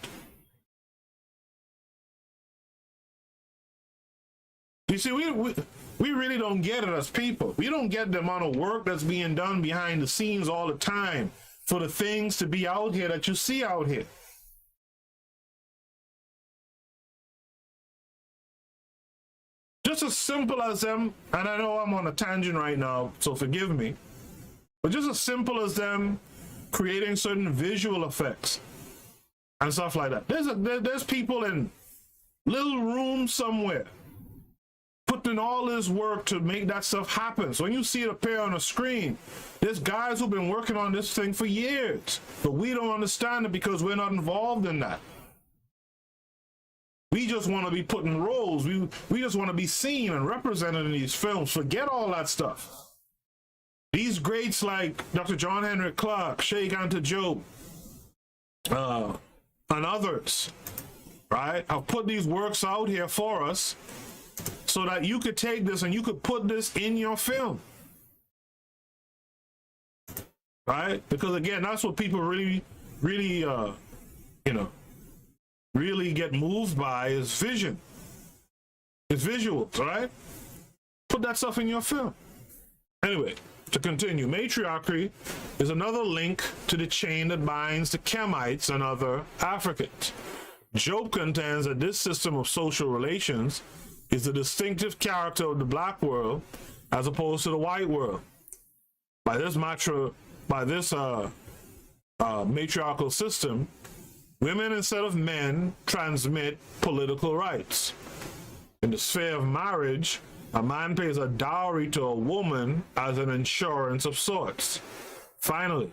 You see, we really don't get it as people. We don't get the amount of work that's being done behind the scenes all the time for the things to be out here that you see out here. Just as simple as them, and I know I'm on a tangent right now, so forgive me, but just as simple as them creating certain visual effects and stuff like that. There's people in little rooms somewhere putting in all this work to make that stuff happen. So when you see it appear on a screen, there's guys who've been working on this thing for years, but we don't understand it because we're not involved in that. We just want to be put in roles. We just want to be seen and represented in these films. Forget all that stuff. These greats like Dr. John Henrik Clarke, Sheikh Anta Diop, and others, right, have put these works out here for us so that you could take this and you could put this in your film, right? Because again, that's what people really get moved by is vision. It's visuals, right? Put that stuff in your film. Anyway, to continue, matriarchy is another link to the chain that binds the Kemites and other Africans. Diop contends that this system of social relations is the distinctive character of the black world as opposed to the white world. By this matriarchal system, women instead of men transmit political rights. In the sphere of marriage, a man pays a dowry to a woman as an insurance of sorts. Finally,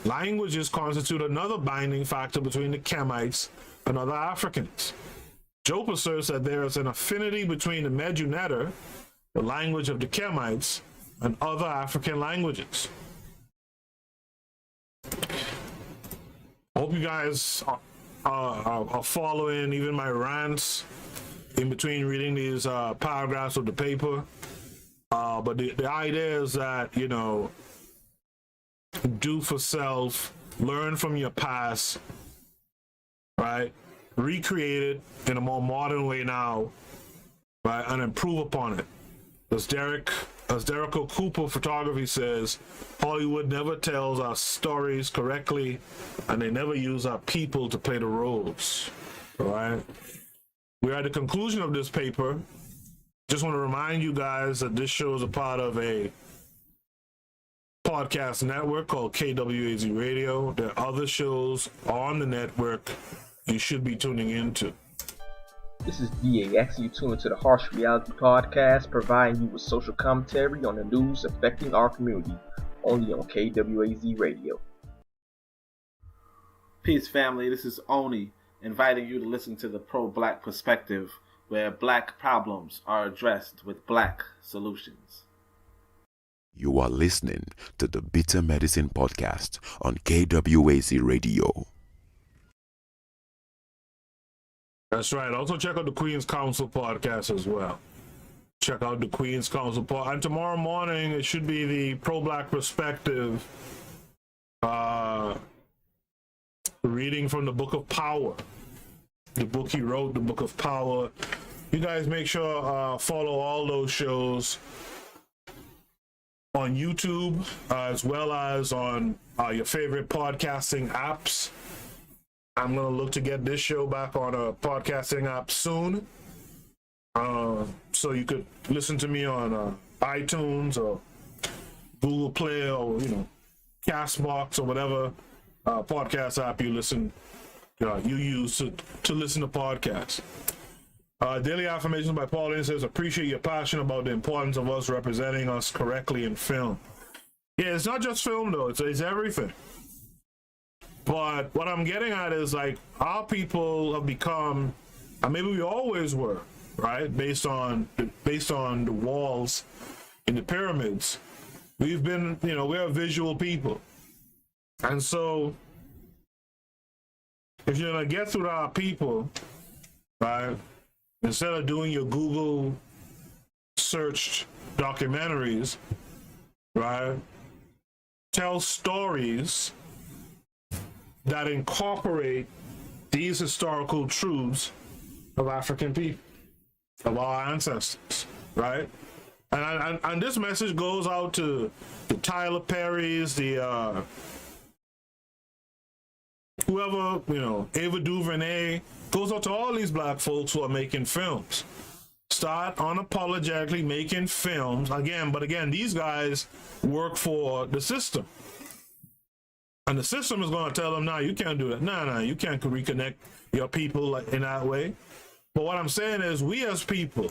languages constitute another binding factor between the Kemites and other Africans. Diop asserts that there is an affinity between the Medu-Neter, the language of the Kemites, and other African languages. I hope you guys are following even my rants in between reading these paragraphs of the paper. But the idea is that, you know, do for self, learn from your past, right? Recreate it in a more modern way now, right? And improve upon it. As Derrico Cooper Photography says, Hollywood never tells our stories correctly, and they never use our people to play the roles, all right? We're at the conclusion of this paper. Just want to remind you guys that this show is a part of a podcast network called KWAZ Radio. There are other shows on the network you should be tuning into. This is VAX. You tune into the Harsh Reality Podcast, providing you with social commentary on the news affecting our community, only on KWAZ Radio. Peace, family. This is Oni, inviting you to listen to the pro-black perspective, where black problems are addressed with black solutions. You are listening to the Bitter Medicine Podcast on KWAZ Radio. That's right. Also check out the Queen's Council podcast as well. Check out the Queen's Council podcast. And tomorrow morning, it should be the pro-black perspective, reading from the Book of Power. The book he wrote, the Book of Power. You guys make sure follow all those shows on YouTube, as well as on your favorite podcasting apps. I'm going to look to get this show back on a podcasting app soon. So you could listen to me on iTunes or Google Play or, you know, Castbox or whatever podcast app you use to listen to podcasts. Daily Affirmations by Pauline says, appreciate your passion about the importance of us representing us correctly in film. Yeah, it's not just film though, it's everything. But what I'm getting at is, like, our people have become, and maybe we always were, right? Based on the walls in the pyramids, we've been, you know, we're a visual people. And so if you're gonna get through to our people, right, instead of doing your Google searched documentaries, right, tell stories that incorporate these historical truths of African people, of our ancestors, right? And this message goes out to the Tyler Perrys, the whoever, you know, Ava DuVernay, goes out to all these black folks who are making films. Start unapologetically making films again, but again, these guys work for the system. And the system is going to tell them, nah, you can't do that. Nah, you can't reconnect your people in that way. But what I'm saying is, we as people,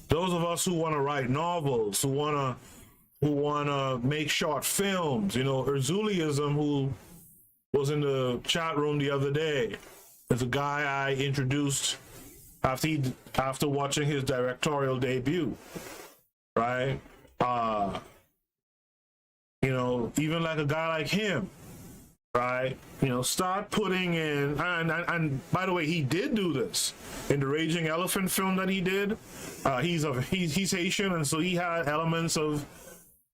those of us who want to write novels, who want to make short films, you know, Erzuliism, who was in the chat room the other day, is a guy I introduced after watching his directorial debut, right? You know, even like a guy like him, right? You know, start putting in, and by the way, he did do this in the Raging Elephant film that he did. He's Haitian, and so he had elements of,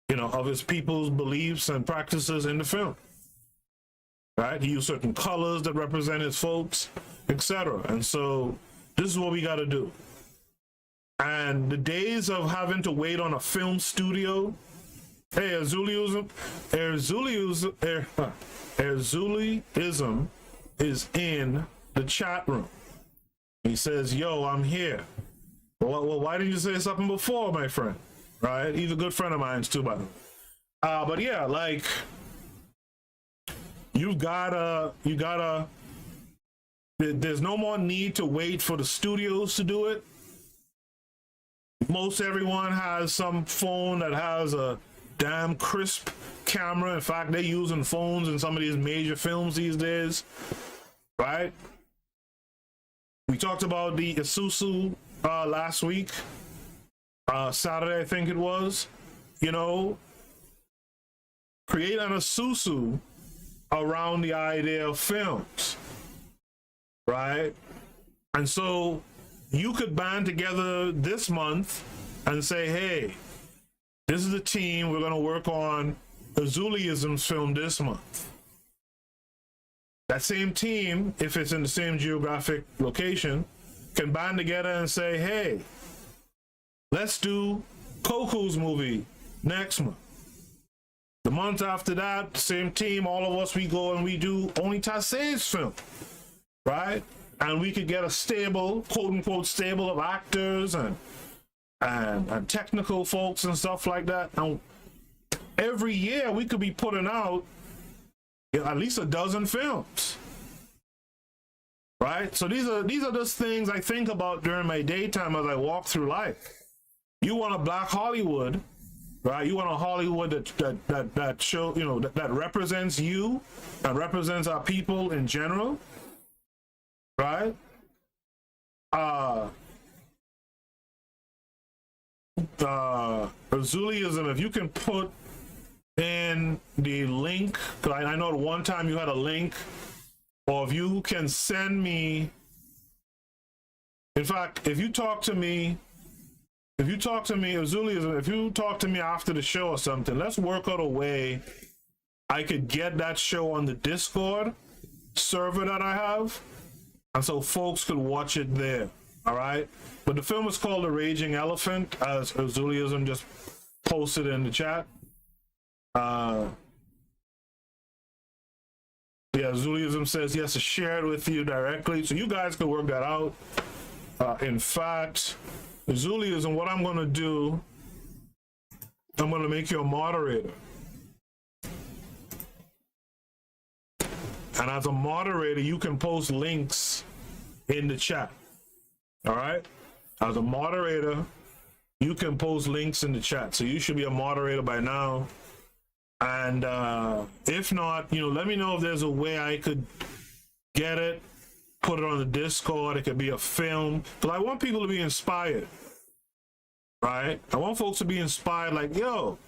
you know, of his people's beliefs and practices in the film, right? He used certain colors that represent his folks, etc. And so this is what we got to do. And the days of having to wait on a film studio, hey, Erzuliism is in the chat room. He says, yo, I'm here. Well, why didn't you say something before, my friend? Right? He's a good friend of mine too, by the way. But yeah, like, you you gotta, there's no more need to wait for the studios to do it. Most everyone has some phone that has a damn crisp camera. In fact, they're using phones in some of these major films these days, right? We talked about the Isuzu last week, Saturday, I think it was. You know, create an Isuzu around the idea of films, right? And so you could band together this month and say, hey, this is the team, we're going to work on Azuliism's film this month. That same team, if it's in the same geographic location, can band together and say, hey, let's do Koku's movie next month. The month after that, same team, all of us, we go and we do Only Tase's film, right? And we could get a stable, quote unquote, stable of actors and technical folks and stuff like that. And every year we could be putting out at least a dozen films, right? So these are just things I think about during my daytime as I walk through life. You want a Black Hollywood, right? You want a Hollywood that show, you know, that represents you, that represents our people in general, right? Azuliism, if you can put in the link, because I know at one time you had a link, or if you can send me, in fact, if you talk to me, Azuliism, if you talk to me after the show or something, let's work out a way I could get that show on the Discord server that I have, and so folks could watch it there. All right, but the film is called The Raging Elephant, as Azuliism just posted in the chat. Yeah, Azuliism says yes to share it with you directly, so you guys can work that out. In fact, Azuliism, what I'm going to do, I'm going to make you a moderator. And as a moderator, you can post links in the chat. All right? As a moderator, you can post links in the chat. So you should be a moderator by now. And if not, you know, let me know if there's a way I could get it, put it on the Discord. It could be a film. But I want people to be inspired. Right? I want folks to be inspired, like, yo,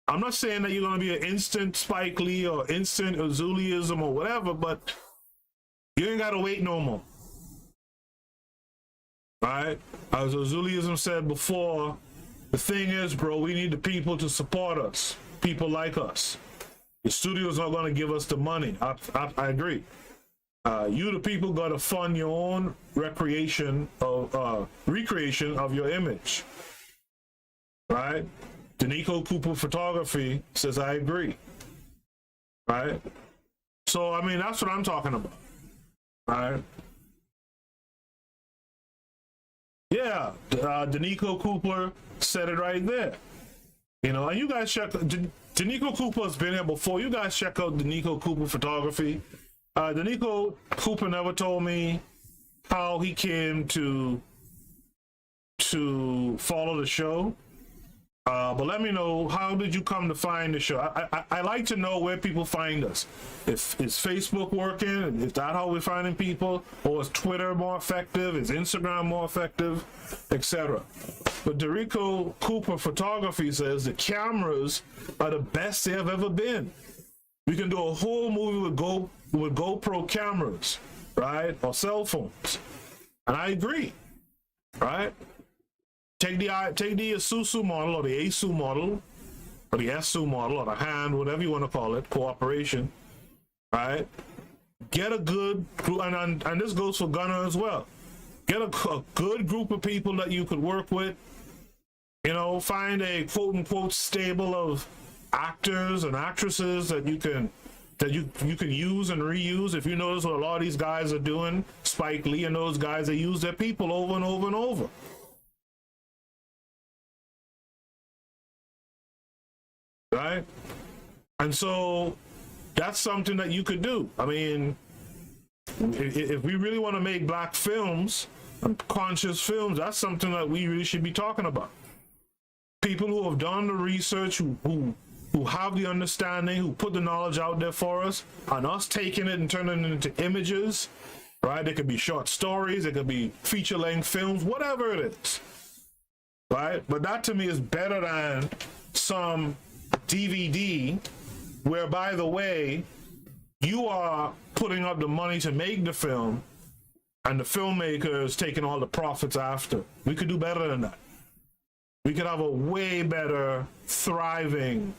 I'm not saying that you're going to be an instant Spike Lee or instant Azuliism or whatever, but you ain't got to wait no more. Right? As Azuliism said before, the thing is, bro, we need the people to support us. People like us. The studio's not going to give us the money. I agree. You, the people, got to fund your own recreation of recreation of your image. Right? Danico Cooper Photography says, I agree. Right? So, I mean, that's what I'm talking about. Right? Yeah, Danico Cooper said it right there. You know, and you guys check, Danico Cooper's been here before. You guys check out Danico Cooper Photography. Danico Cooper never told me how he came to follow the show. But let me know, how did you come to find the show? I like to know where people find us. If is Facebook working? Is that how we're finding people? Or is Twitter more effective? Is Instagram more effective? Etc. But Danico Cooper Photography says the cameras are the best they have ever been. We can do a whole movie with GoPro cameras, right? Or cell phones. And I agree, right? Take the Isuzu model or the ASU model or the SU model or the hand, whatever you want to call it, cooperation, right? Get a good group, and this goes for Gunner as well. Get a good group of people that you could work with. You know, find a quote unquote stable of actors and actresses that you can use and reuse. If you notice what a lot of these guys are doing, Spike Lee and those guys, they use their people over and over and over. Right? And so that's something that you could do. I mean, if we really want to make black films, conscious films, that's something that we really should be talking about. People who have done the research, who have the understanding, who put the knowledge out there for us, and us taking it and turning it into images, right? They could be short stories, it could be feature-length films, whatever it is, right? But that to me is better than some DVD where, by the way, you are putting up the money to make the film and the filmmaker is taking all the profits after. We could do better than that. We could have a way better, thriving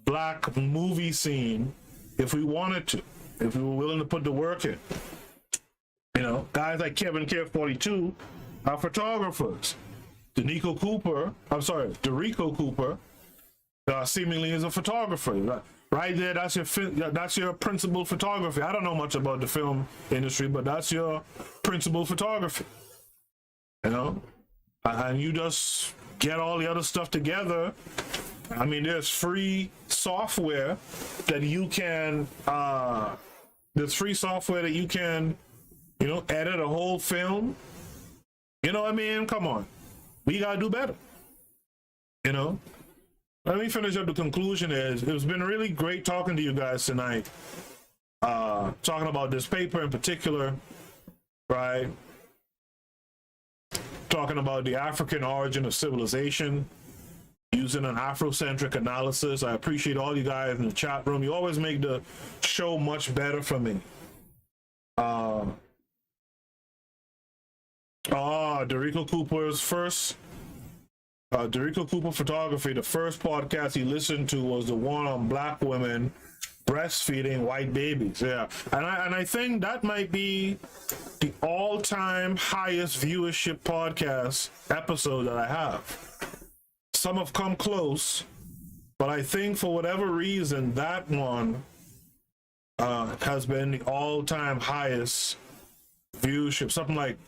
black movie scene if we wanted to, if we were willing to put the work in. You know, guys like Kevin Care 42 are photographers. Derico Cooper seemingly is a photographer. Right there, that's your principal photography. I don't know much about the film industry, but that's your principal photography. You know, and you just get all the other stuff together. I mean, there's free software that you can. You know, edit a whole film. You know what I mean? Come on, we gotta do better. You know. Let me finish up the conclusion. It's been really great talking to you guys tonight. Talking about this paper in particular, right? Talking about the African origin of civilization using an Afrocentric analysis. I appreciate all you guys in the chat room. You always make the show much better for me. Derico Cooper's first. Derico Cooper Photography, the first podcast he listened to was the one on black women breastfeeding white babies. Yeah, and I think that might be the all-time highest viewership podcast episode that I have. Some have come close, but I think for whatever reason that one has been the all-time highest viewership, something like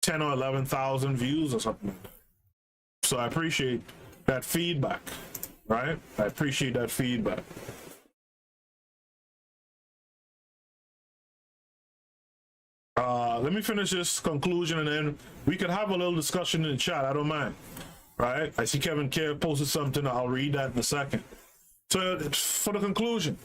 10 or 11,000 views or something like that. So I appreciate that feedback, right? I appreciate that feedback. Let me finish this conclusion and then we could have a little discussion in the chat. I don't mind, right? I see Kevin Care posted something. I'll read that in a second. So for the conclusion,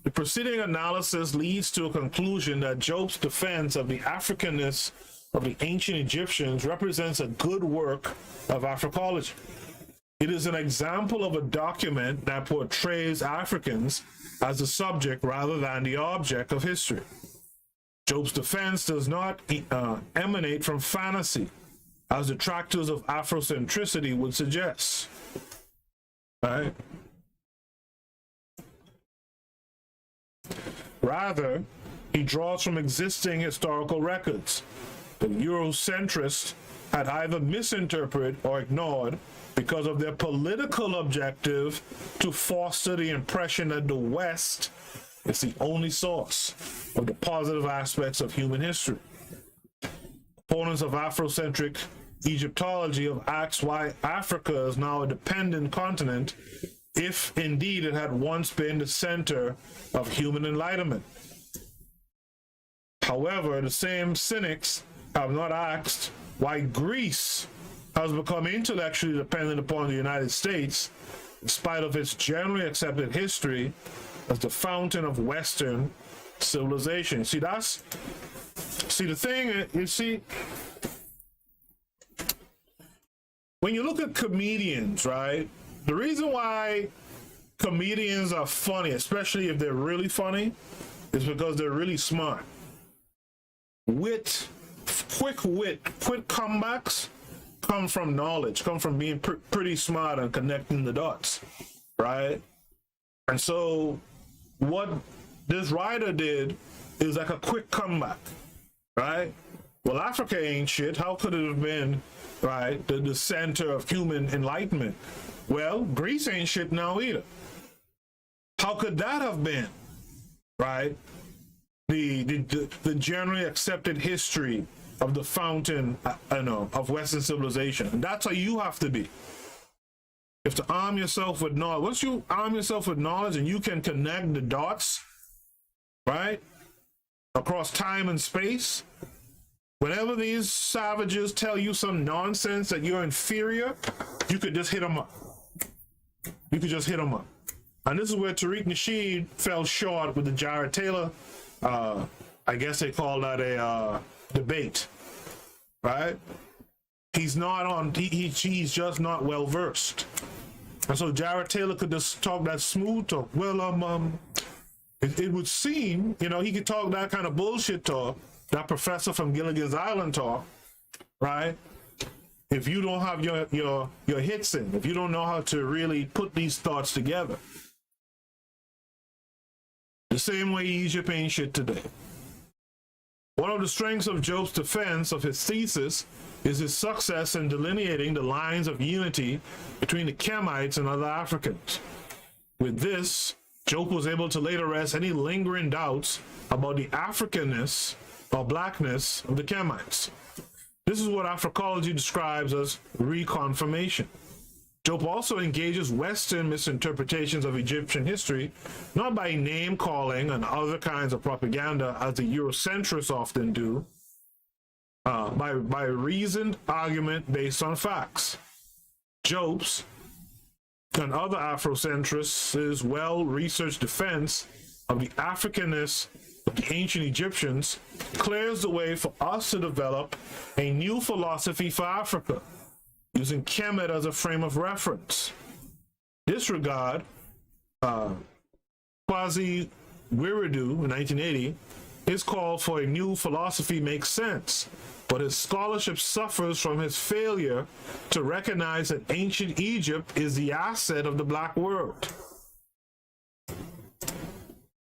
the preceding analysis leads to a conclusion that Diop's defense of the Africanness of the ancient Egyptians represents a good work of Africology. It is an example of a document that portrays Africans as the subject rather than the object of history. Diop's defense does not emanate from fantasy, as detractors of Afrocentricity would suggest. Right? Rather, he draws from existing historical records. The Eurocentrists had either misinterpreted or ignored because of their political objective to foster the impression that the West is the only source of the positive aspects of human history. Opponents of Afrocentric Egyptology have asked why Africa is now a dependent continent if indeed it had once been the center of human enlightenment. However, the same cynics have not asked why Greece has become intellectually dependent upon the United States, in spite of its generally accepted history as the fountain of Western civilization. See, the thing, you see, when you look at comedians, right, the reason why comedians are funny, especially if they're really funny, is because they're really smart. Quick comebacks come from knowledge, come from being pretty smart and connecting the dots, right? And so what this writer did is like a quick comeback, right? Well, Africa ain't shit. How could it have been, right, the center of human enlightenment? Well, Greece ain't shit now either. How could that have been, right, the generally accepted history of the fountain, of Western civilization? And that's how you have to be. You have to arm yourself with knowledge. Once you arm yourself with knowledge and you can connect the dots, right, across time and space, whenever these savages tell you some nonsense that you're inferior, you could just hit them up. You could just hit them up. And this is where Tariq Nasheed fell short with the Jared Taylor, I guess they call that a debate, right? He's not on, he's just not well versed. And so Jared Taylor could just talk that smooth talk. Well, it would seem, you know, he could talk that kind of bullshit talk, that professor from Gilligan's Island talk, right? If you don't have your hits in, if you don't know how to really put these thoughts together. The same way Egypt ain't shit today. One of the strengths of Diop's defense of his thesis is his success in delineating the lines of unity between the Kemites and other Africans. With this, Diop was able to lay to rest any lingering doubts about the Africanness or blackness of the Kemites. This is what Africology describes as reconfirmation. Diop also engages Western misinterpretations of Egyptian history, not by name-calling and other kinds of propaganda as the Eurocentrists often do, by reasoned argument based on facts. Diop's and other Afrocentrists' well-researched defense of the Africanness of the ancient Egyptians clears the way for us to develop a new philosophy for Africa, using Kemet as a frame of reference. This regard, KWAZ Wiridu in 1980, his call for a new philosophy makes sense, but his scholarship suffers from his failure to recognize that ancient Egypt is the asset of the black world.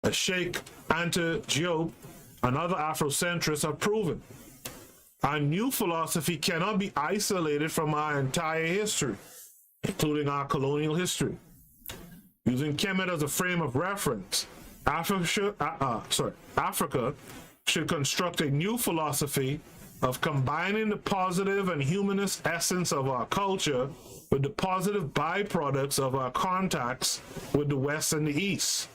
As Sheikh Anta Diop and other Afrocentrists have proven, our new philosophy cannot be isolated from our entire history, including our colonial history. Using Kemet as a frame of reference, Africa should construct a new philosophy of combining the positive and humanist essence of our culture with the positive byproducts of our contacts with the West and the East.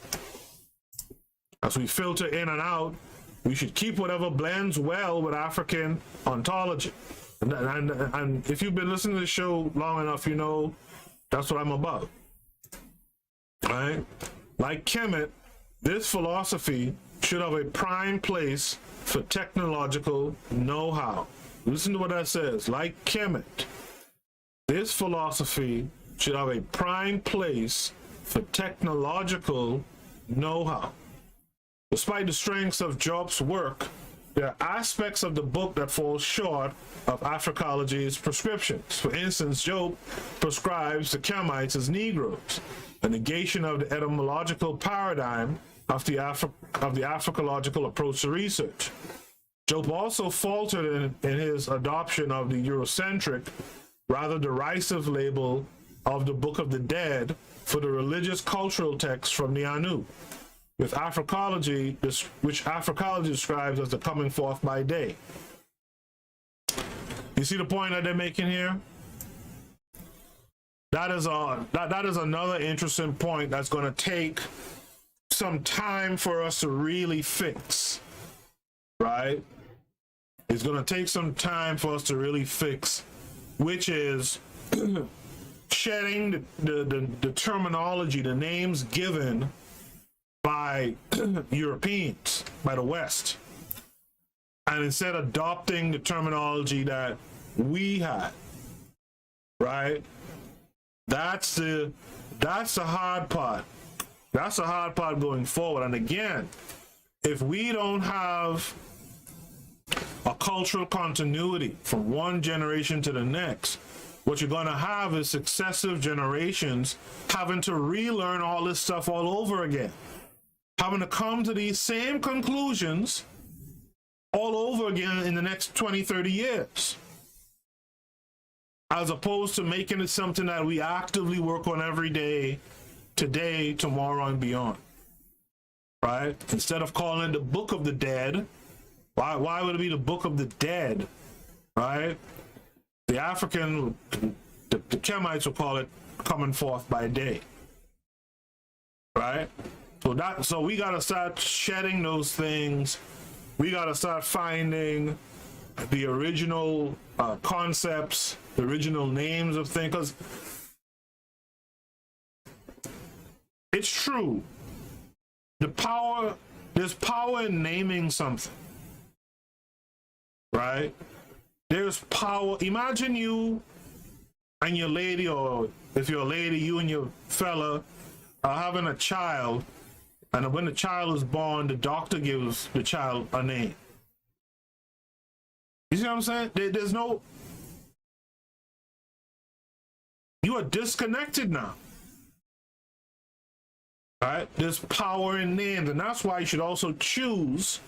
As we filter in and out, we should keep whatever blends well with African ontology. And if you've been listening to the show long enough, you know that's what I'm about. Right? Like Kemet, this philosophy should have a prime place for technological know-how. Listen to what that says. Like Kemet, this philosophy should have a prime place for technological know-how. Despite the strengths of Diop's work, there are aspects of the book that fall short of Africology's prescriptions. For instance, Diop prescribes the Kemites as Negroes, a negation of the etymological paradigm of the Africological approach to research. Diop also faltered in his adoption of the Eurocentric, rather derisive label of the Book of the Dead for the religious cultural texts from the Anu, with Africology, which Africology describes as the coming forth by day. You see the point that they're making here? That is another interesting point that's going to take some time for us to really fix, right? It's going to take some time for us to really fix, which is shedding the terminology, the names given by Europeans, by the West, and instead adopting the terminology that we had, right? That's the hard part. That's the hard part going forward. And again, if we don't have a cultural continuity from one generation to the next, what you're going to have is successive generations having to relearn all this stuff all over again, having to come to these same conclusions all over again in the next 20, 30 years, as opposed to making it something that we actively work on every day, today, tomorrow, and beyond, right? Instead of calling it the Book of the Dead, why would it be the Book of the Dead, right? The Kemites will call it coming forth by day. Right? So we gotta start shedding those things. We gotta start finding the original concepts, the original names of things, because it's true. There's power in naming something, right? There's power. Imagine you and your lady, or if you're a lady, you and your fella are having a child, and when the child is born, the doctor gives the child a name. You see what I'm saying? There's no... You are disconnected now. Right? There's power in names, and that's why you should also choose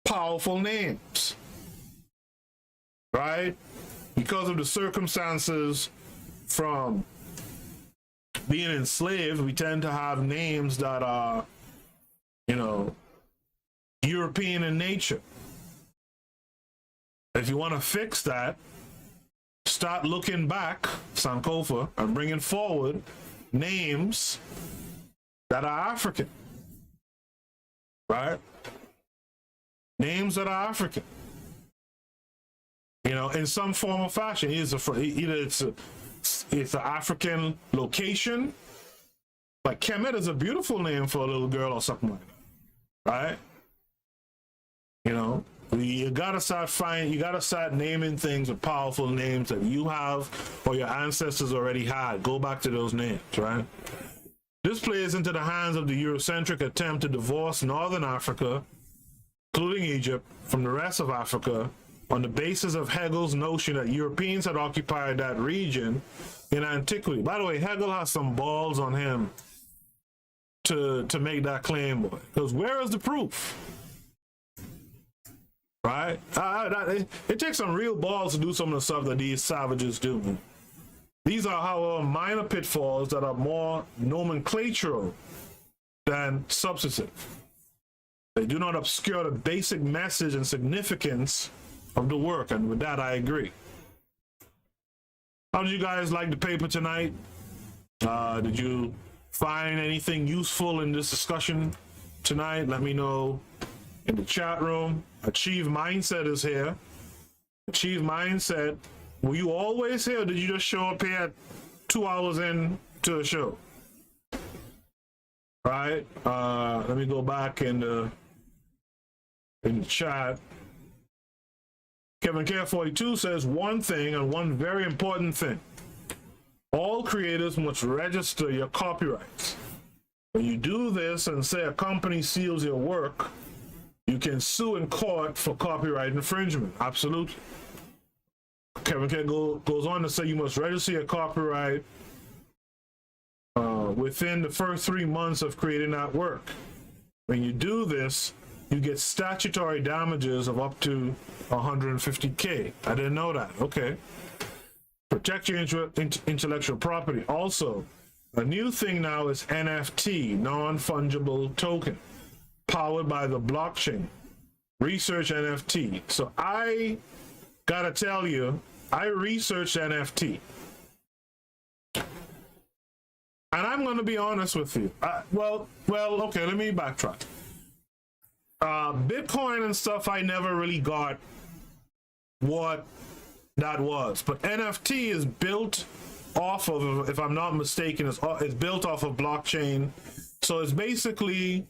powerful names. Right? Because of the circumstances from being enslaved, we tend to have names that are, you know, European in nature. If you want to fix that, start looking back, Sankofa, and bringing forward names that are African, right? Names that are African, you know, in some form or fashion. Either it's an African location, like Kemet is a beautiful name for a little girl or something like that, right? You know, you gotta start naming things with powerful names that you have or your ancestors already had. Go back to those names, right? This plays into the hands of the Eurocentric attempt to divorce Northern Africa, including Egypt, from the rest of Africa on the basis of Hegel's notion that Europeans had occupied that region in antiquity. By the way, Hegel has some balls on him to make that claim, boy. Because where is the proof? Right? It takes some real balls to do some of the stuff that these savages do. These are, however, minor pitfalls that are more nomenclatural than substantive. They do not obscure the basic message and significance of the work, and with that, I agree. How did you guys like the paper tonight? Did you find anything useful in this discussion tonight? Let me know in the chat room. Achieve Mindset is here. Achieve Mindset. Were you always here, or did you just show up here at 2 hours into a show? All right. Let me go back in the chat. Kevin Care42 says one thing, and one very important thing. All creators must register your copyrights. When you do this and say a company steals your work, you can sue in court for copyright infringement. Absolutely. Kevin Care goes on to say you must register your copyright within the first 3 months of creating that work. When you do this, you get statutory damages of up to $150K. I didn't know that. Okay. Protect your intellectual property. Also, a new thing now is NFT, non-fungible token, powered by the blockchain. Research NFT. So I gotta tell you, I researched NFT. And I'm gonna be honest with you. Well, okay, let me backtrack. Bitcoin and stuff, I never really got what that was, but NFT is built off of, if I'm not mistaken, it's built off of blockchain. So it's basically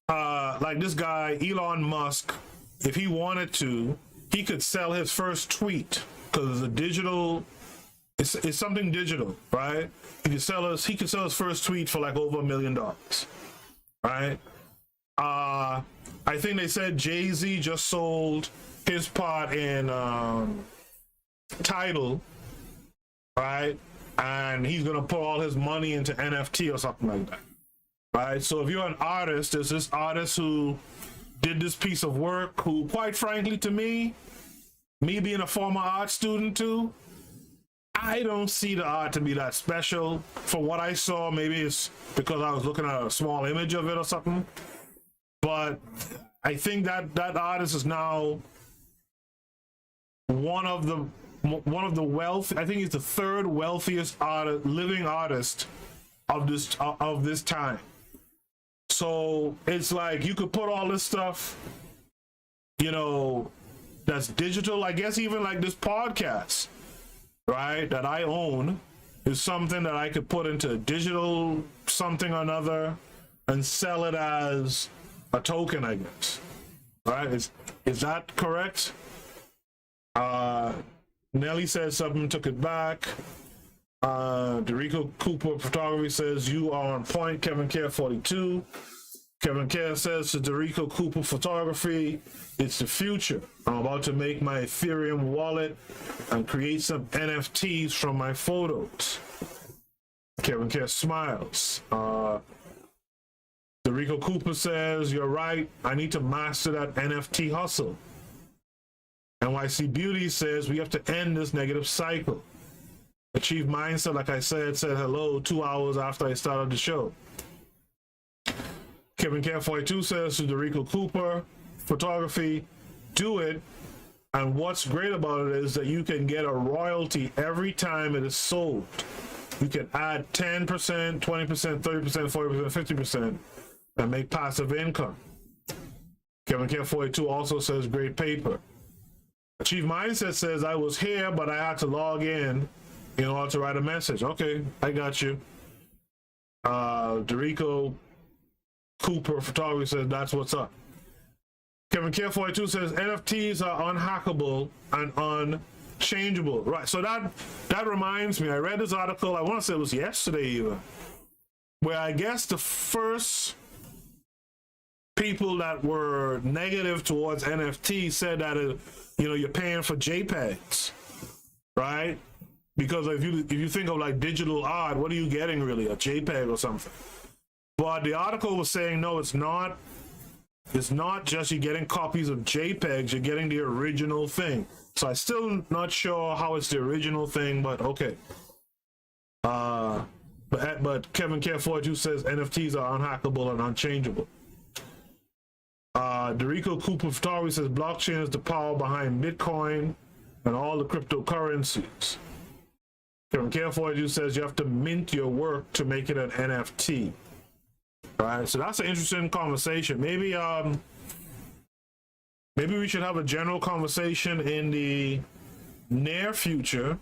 like this guy Elon Musk, if he wanted to, he could sell his first tweet, because it's a digital, it's something digital, right? He could sell his first tweet for like over $1 million, right? I think they said Jay-Z just sold his part in Tidal, right? And he's gonna put all his money into NFT or something like that, right? So if you're an artist, there's this artist who did this piece of work who, quite frankly, to me being a former art student too, I don't see the art to be that special. For what I saw, maybe it's because I was looking at a small image of it or something. But I think that artist is now one of the one of the I think he's the third wealthiest living artist of this time. So it's like you could put all this stuff, you know, that's digital. I guess even like this podcast, right, that I own is something that I could put into digital something or another and sell it as a token, I guess. Right? Is that correct? Nelly says something, took it back. Derico Cooper Photography says you are on point. Kevin Care 42. Kevin Care says to Derico Cooper Photography, it's the future. I'm about to make my Ethereum wallet and create some NFTs from my photos. Kevin Care smiles. Derico Cooper says, you're right. I need to master that NFT hustle. NYC Beauty says, we have to end this negative cycle. Achieve Mindset, like I said hello 2 hours after I started the show. Kevin Care 42 says to Derico Cooper Photography, do it. And what's great about it is that you can get a royalty every time it is sold. You can add 10%, 20%, 30%, 40%, 50%, and make passive income. Kevin Care 42 also says great paper. Achieve Mindset says I was here, but I had to log in order to write a message. Okay, I got you. Derico Cooper Photography says that's what's up. Kevin Care 42 says NFTs are unhackable and unchangeable. Right, so that reminds me, I read this article, I want to say it was yesterday even, where I guess the first people that were negative towards NFT said that you're paying for JPEGs, right? Because if you think of like digital art, what are you getting really, a JPEG or something? But the article was saying no, it's not just you getting copies of JPEGs, you're getting the original thing. So I'm still not sure how it's the original thing, but okay. But Kevin Care 42 says NFTs are unhackable and unchangeable. Derico Cooper Photography says blockchain is the power behind Bitcoin and all the cryptocurrencies. Kevin Care 42 says you have to mint your work to make it an NFT. All right, so that's an interesting conversation. Maybe we should have a general conversation in the near future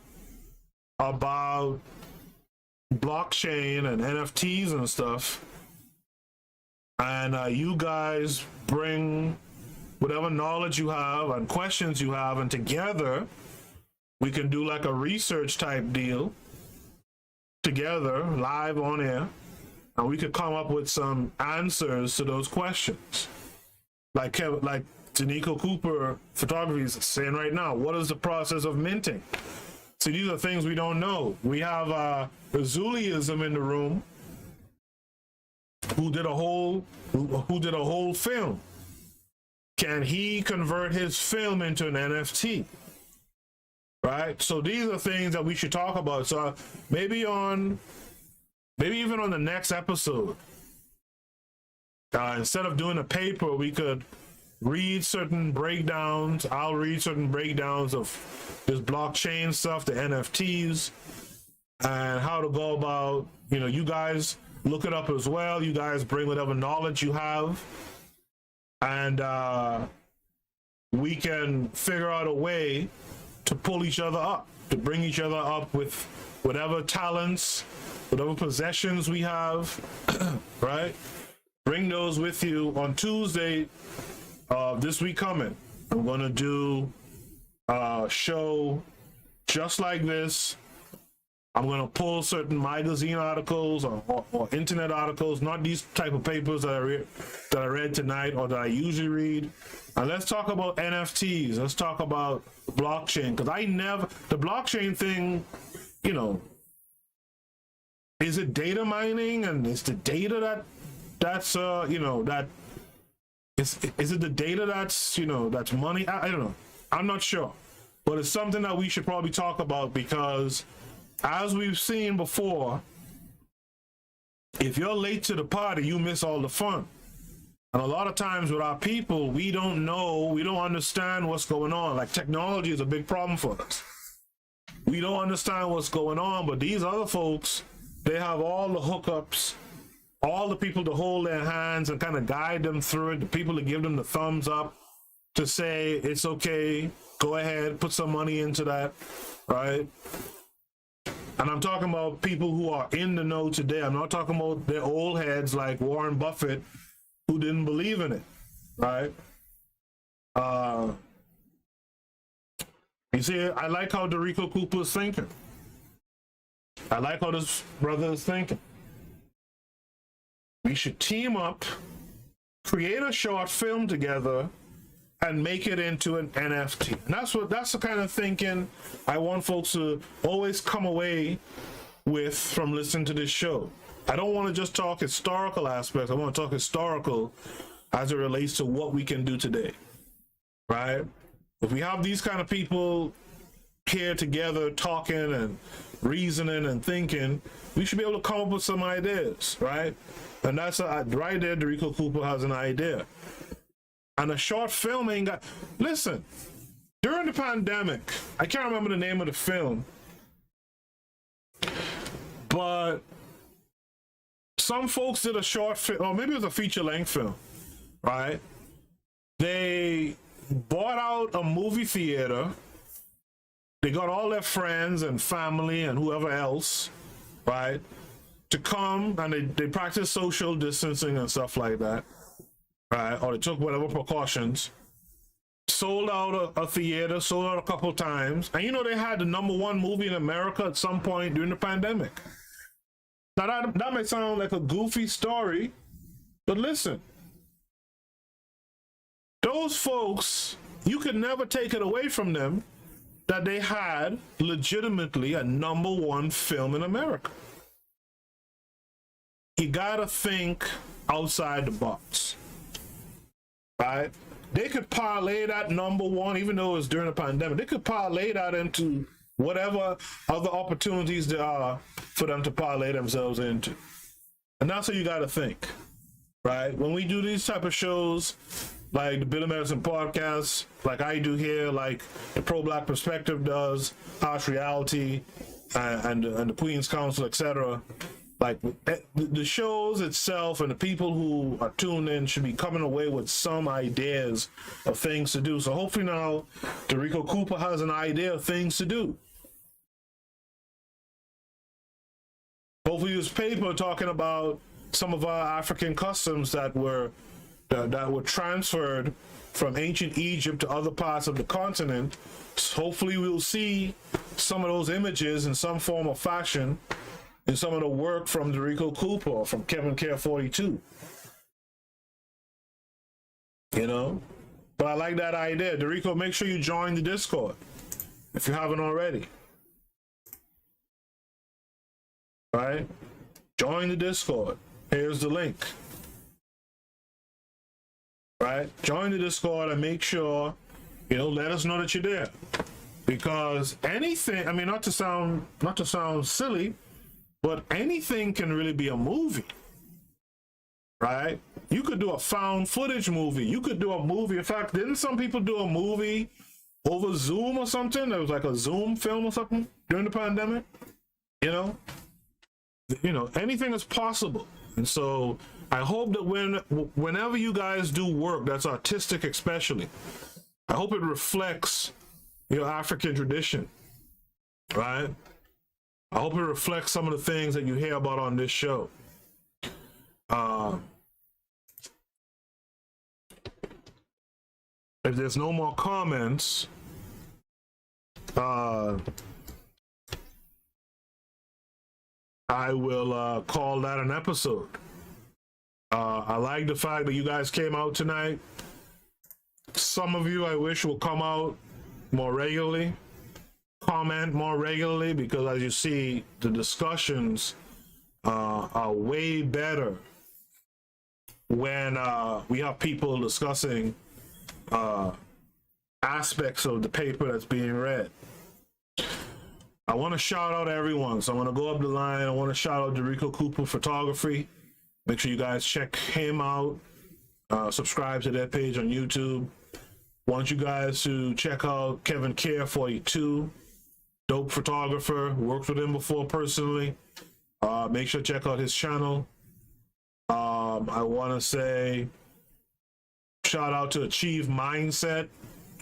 about blockchain and NFTs and stuff. And you guys bring whatever knowledge you have and questions you have, and together we can do like a research type deal together live on air, and we could come up with some answers to those questions. Like Derico Cooper Photography is saying right now, what is the process of minting? See, these are things we don't know. We have Azuliism in the room, who did a whole film. Can he convert his film into an NFT? Right? So these are things that we should talk about. So maybe even on the next episode, instead of doing a paper, we could read certain breakdowns. I'll read certain breakdowns of this blockchain stuff, the NFTs, and how to go about, you guys look it up as well. You guys bring whatever knowledge you have, and we can figure out a way to pull each other up, to bring each other up with whatever talents, whatever possessions we have, right? Bring those with you. On Tuesday this week coming, I'm going to do a show just like this. I'm going to pull certain magazine articles or internet articles, not these type of papers that I read tonight or that I usually read. And let's talk about NFTs. Let's talk about blockchain, because the blockchain thing, is it data mining, and is the data that's is it the data that's money? I don't know. I'm not sure, but it's something that we should probably talk about, because as we've seen before, if you're late to the party, you miss all the fun. And a lot of times with our people, we don't understand what's going on. Like, technology is a big problem for us. we don't understand what's going on, but these other folks, they have all the hookups, all the people to hold their hands and kind of guide them through it, the people to give them the thumbs up, to say it's okay, go ahead, put some money into that, right? And I'm talking about people who are in the know today. I'm not talking about their old heads like Warren Buffett who didn't believe in it, right? You see, I like how Derico Cooper is thinking. I like how this brother is thinking. We should team up, create a short film together, and make it into an NFT. And that's the kind of thinking I want folks to always come away with from listening to this show. I don't want to just talk historical aspects. I want to talk historical as it relates to what we can do today, right? If we have these kind of people here together talking and reasoning and thinking, we should be able to come up with some ideas, right? And that's right there, Derico Cooper has an idea. And a short film ain't got... Listen, during the pandemic, I can't remember the name of the film, but some folks did a short film, or maybe it was a feature-length film, right? They bought out a movie theater. They got all their friends and family and whoever else, right, to come, and they practiced social distancing and stuff like that, right? Or they took whatever precautions. Sold out a theater, sold out a couple times, and you know they had the #1 movie in America at some point during the pandemic. Now that may sound like a goofy story, but listen. Those folks, you could never take it away from them that they had legitimately a #1 film in America. You gotta think outside the box, right? They could parlay that #1, even though it was during the pandemic, they could parlay that into whatever other opportunities there are for them to parlay themselves into. And that's what you gotta think, right? When we do these type of shows, like the Bill of Medicine podcast, like I do here, like the Pro-Black Perspective does, Harsh Reality, and the Queen's Council, etc. Like the shows itself and the people who are tuned in should be coming away with some ideas of things to do. So hopefully now Derico Cooper has an idea of things to do. Hopefully this paper talking about some of our African customs that were transferred from ancient Egypt to other parts of the continent. Hopefully we'll see some of those images in some form or fashion in some of the work from Derico Cooper or from Kevin Care 42. You know? But I like that idea. Derico, make sure you join the Discord if you haven't already. Right? Join the Discord. Here's the link. Right? Join the Discord and make sure, you know, let us know that you're there. Because anything, I mean, not to sound silly, but anything can really be a movie. Right? You could do a found footage movie. You could do a movie. In fact, didn't some people do a movie over Zoom or something? There was like a Zoom film or something during the pandemic. You know, anything is possible. And so I hope that whenever you guys do work that's artistic, especially, I hope it reflects your African tradition, right? I hope it reflects some of the things that you hear about on this show. If there's no more comments, I will call that an episode. I like the fact that you guys came out tonight. Some of you I wish will come out more regularly, comment more regularly, because as you see, the discussions are way better when we have people discussing aspects of the paper that's being read. I want to shout out everyone, so I'm going to go up the line. I want to shout out Derico Cooper Photography. Make sure you guys check him out. Subscribe to their page on YouTube. Want you guys to check out Kevin Care 42. dope photographer. Worked with him before personally. Make sure to check out his channel. I want to say shout out to Achieve Mindset,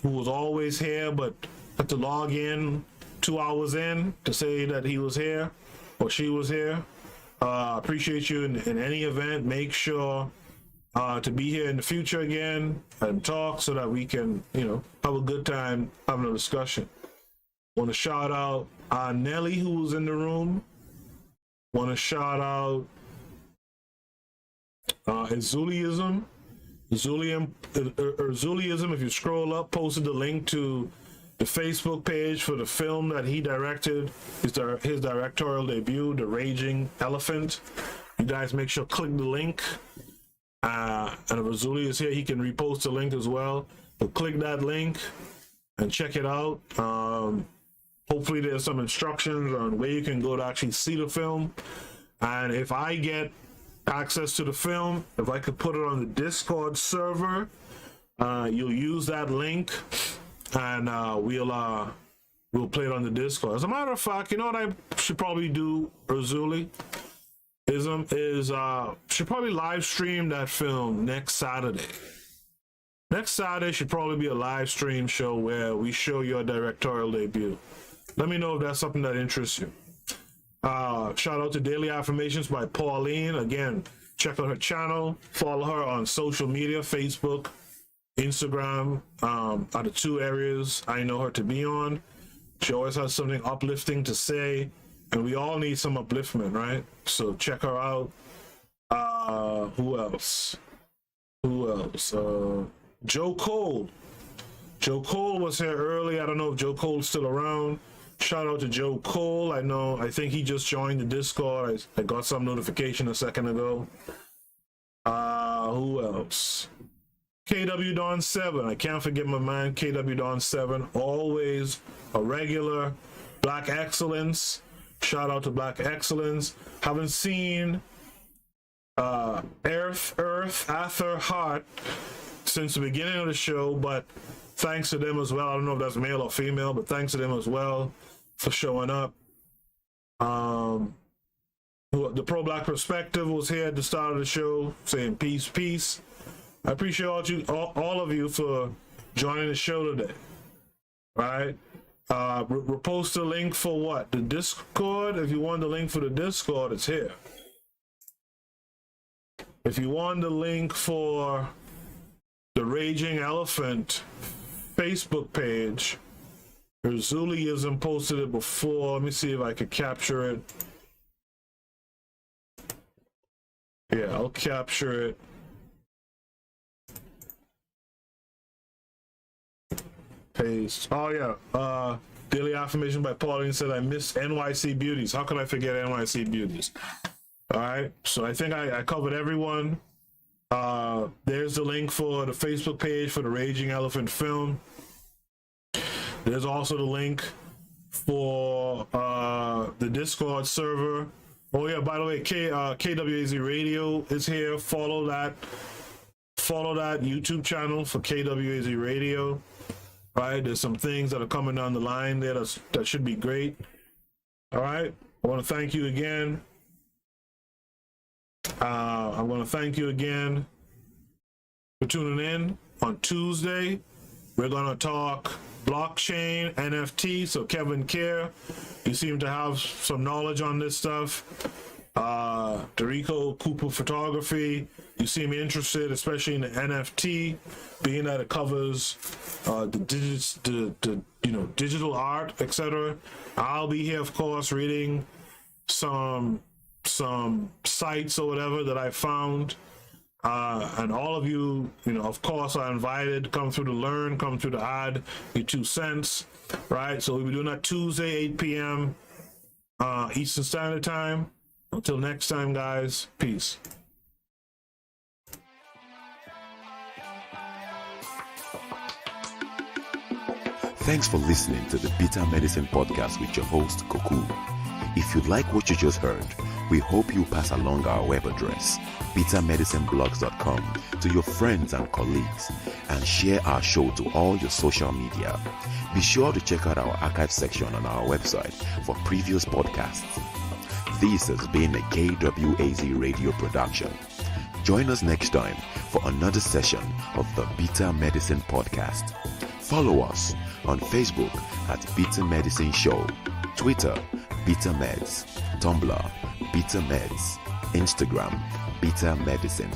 who was always here but had to log in 2 hours in to say that he was here or she was here. Appreciate you in any event. Make sure to be here in the future again and talk so that we can, have a good time having a discussion. Want to shout out Nelly, who was in the room. Want to shout out Azuliism. Azuliism, if you scroll up, posted the link to the Facebook page for the film that he directed, his directorial debut, The Raging Elephant. You guys make sure to click the link. And if Azuli is here, he can repost the link as well. But click that link and check it out. Hopefully there's some instructions on where you can go to actually see the film. And if I get access to the film, if I could put it on the Discord server, you'll use that link and we'll play it on the Discord. As a matter of fact, you know what I should probably do, Azuli? Should probably live stream that film next Saturday. Next Saturday should probably be a live stream show where we show your directorial debut. Let me know if that's something that interests you. Shout out to Daily Affirmations by Pauline. Again, check out her channel. Follow her on social media, Facebook, Instagram, are the two areas I know her to be on. She always has something uplifting to say, and we all need some upliftment, right? So check her out. Who else? Joe Cole. Joe Cole was here early. I don't know if Joe Cole's still around. Shout out to Joe Cole. I think he just joined the Discord. I got some notification a second ago. Who else? KW Don 7. I can't forget my man, KW Don 7. Always a regular. Black Excellence. Shout out to Black Excellence. Haven't seen Arthur Hart since the beginning of the show, but thanks to them as well. I don't know if that's male or female, but thanks to them as well for showing up. The Pro Black Perspective was here at the start of the show saying peace, peace. I appreciate all of you for joining the show today. All right. Repost the link for what? The Discord? If you want the link for the Discord, it's here. If you want the link for the Raging Elephant Facebook page, Azuliism posted it before. Let me see if I could capture it. Yeah, I'll capture it. Paste. Oh yeah. Daily Affirmation by Pauline said, I missed NYC Beauties. How could I forget NYC Beauties? All right. So I think I covered everyone. There's the link for the Facebook page for the Raging Elephant film. There's also the link for the Discord server. Oh yeah, by the way, KWAZ Radio is here. Follow that YouTube channel for KWAZ Radio. Right, there's some things that are coming down the line there that should be great. All right, I want to thank you again. I want to thank you again for tuning in. On Tuesday, we're going to talk blockchain, NFT. So Kevin Kerr, you seem to have some knowledge on this stuff. Dorico Cooper Photography, you seem interested, especially in the NFT, being that it covers the digital art, etc. I'll be here, of course, reading some sites or whatever that I found, and all of you, of course, are invited to come through to learn, come through to add your 2 cents, right? So we'll be doing that Tuesday, 8 p.m. Eastern Standard Time. Until next time, guys, peace. Thanks for listening to the Bitter Medicine Podcast with your host, Koku. If you like what you just heard, We hope you pass along our web address, bittermedicineblogs.com, to your friends and colleagues, and share our show to all your social media. Be sure to check out our archive section on our website for previous podcasts. This has been a KWAZ radio production. Join us next time for another session of the Bitter Medicine Podcast. Follow us on Facebook at Bitter Medicine Show, Twitter, Bitter Meds, Tumblr, Bitter Meds, Instagram, Bitter Medicine.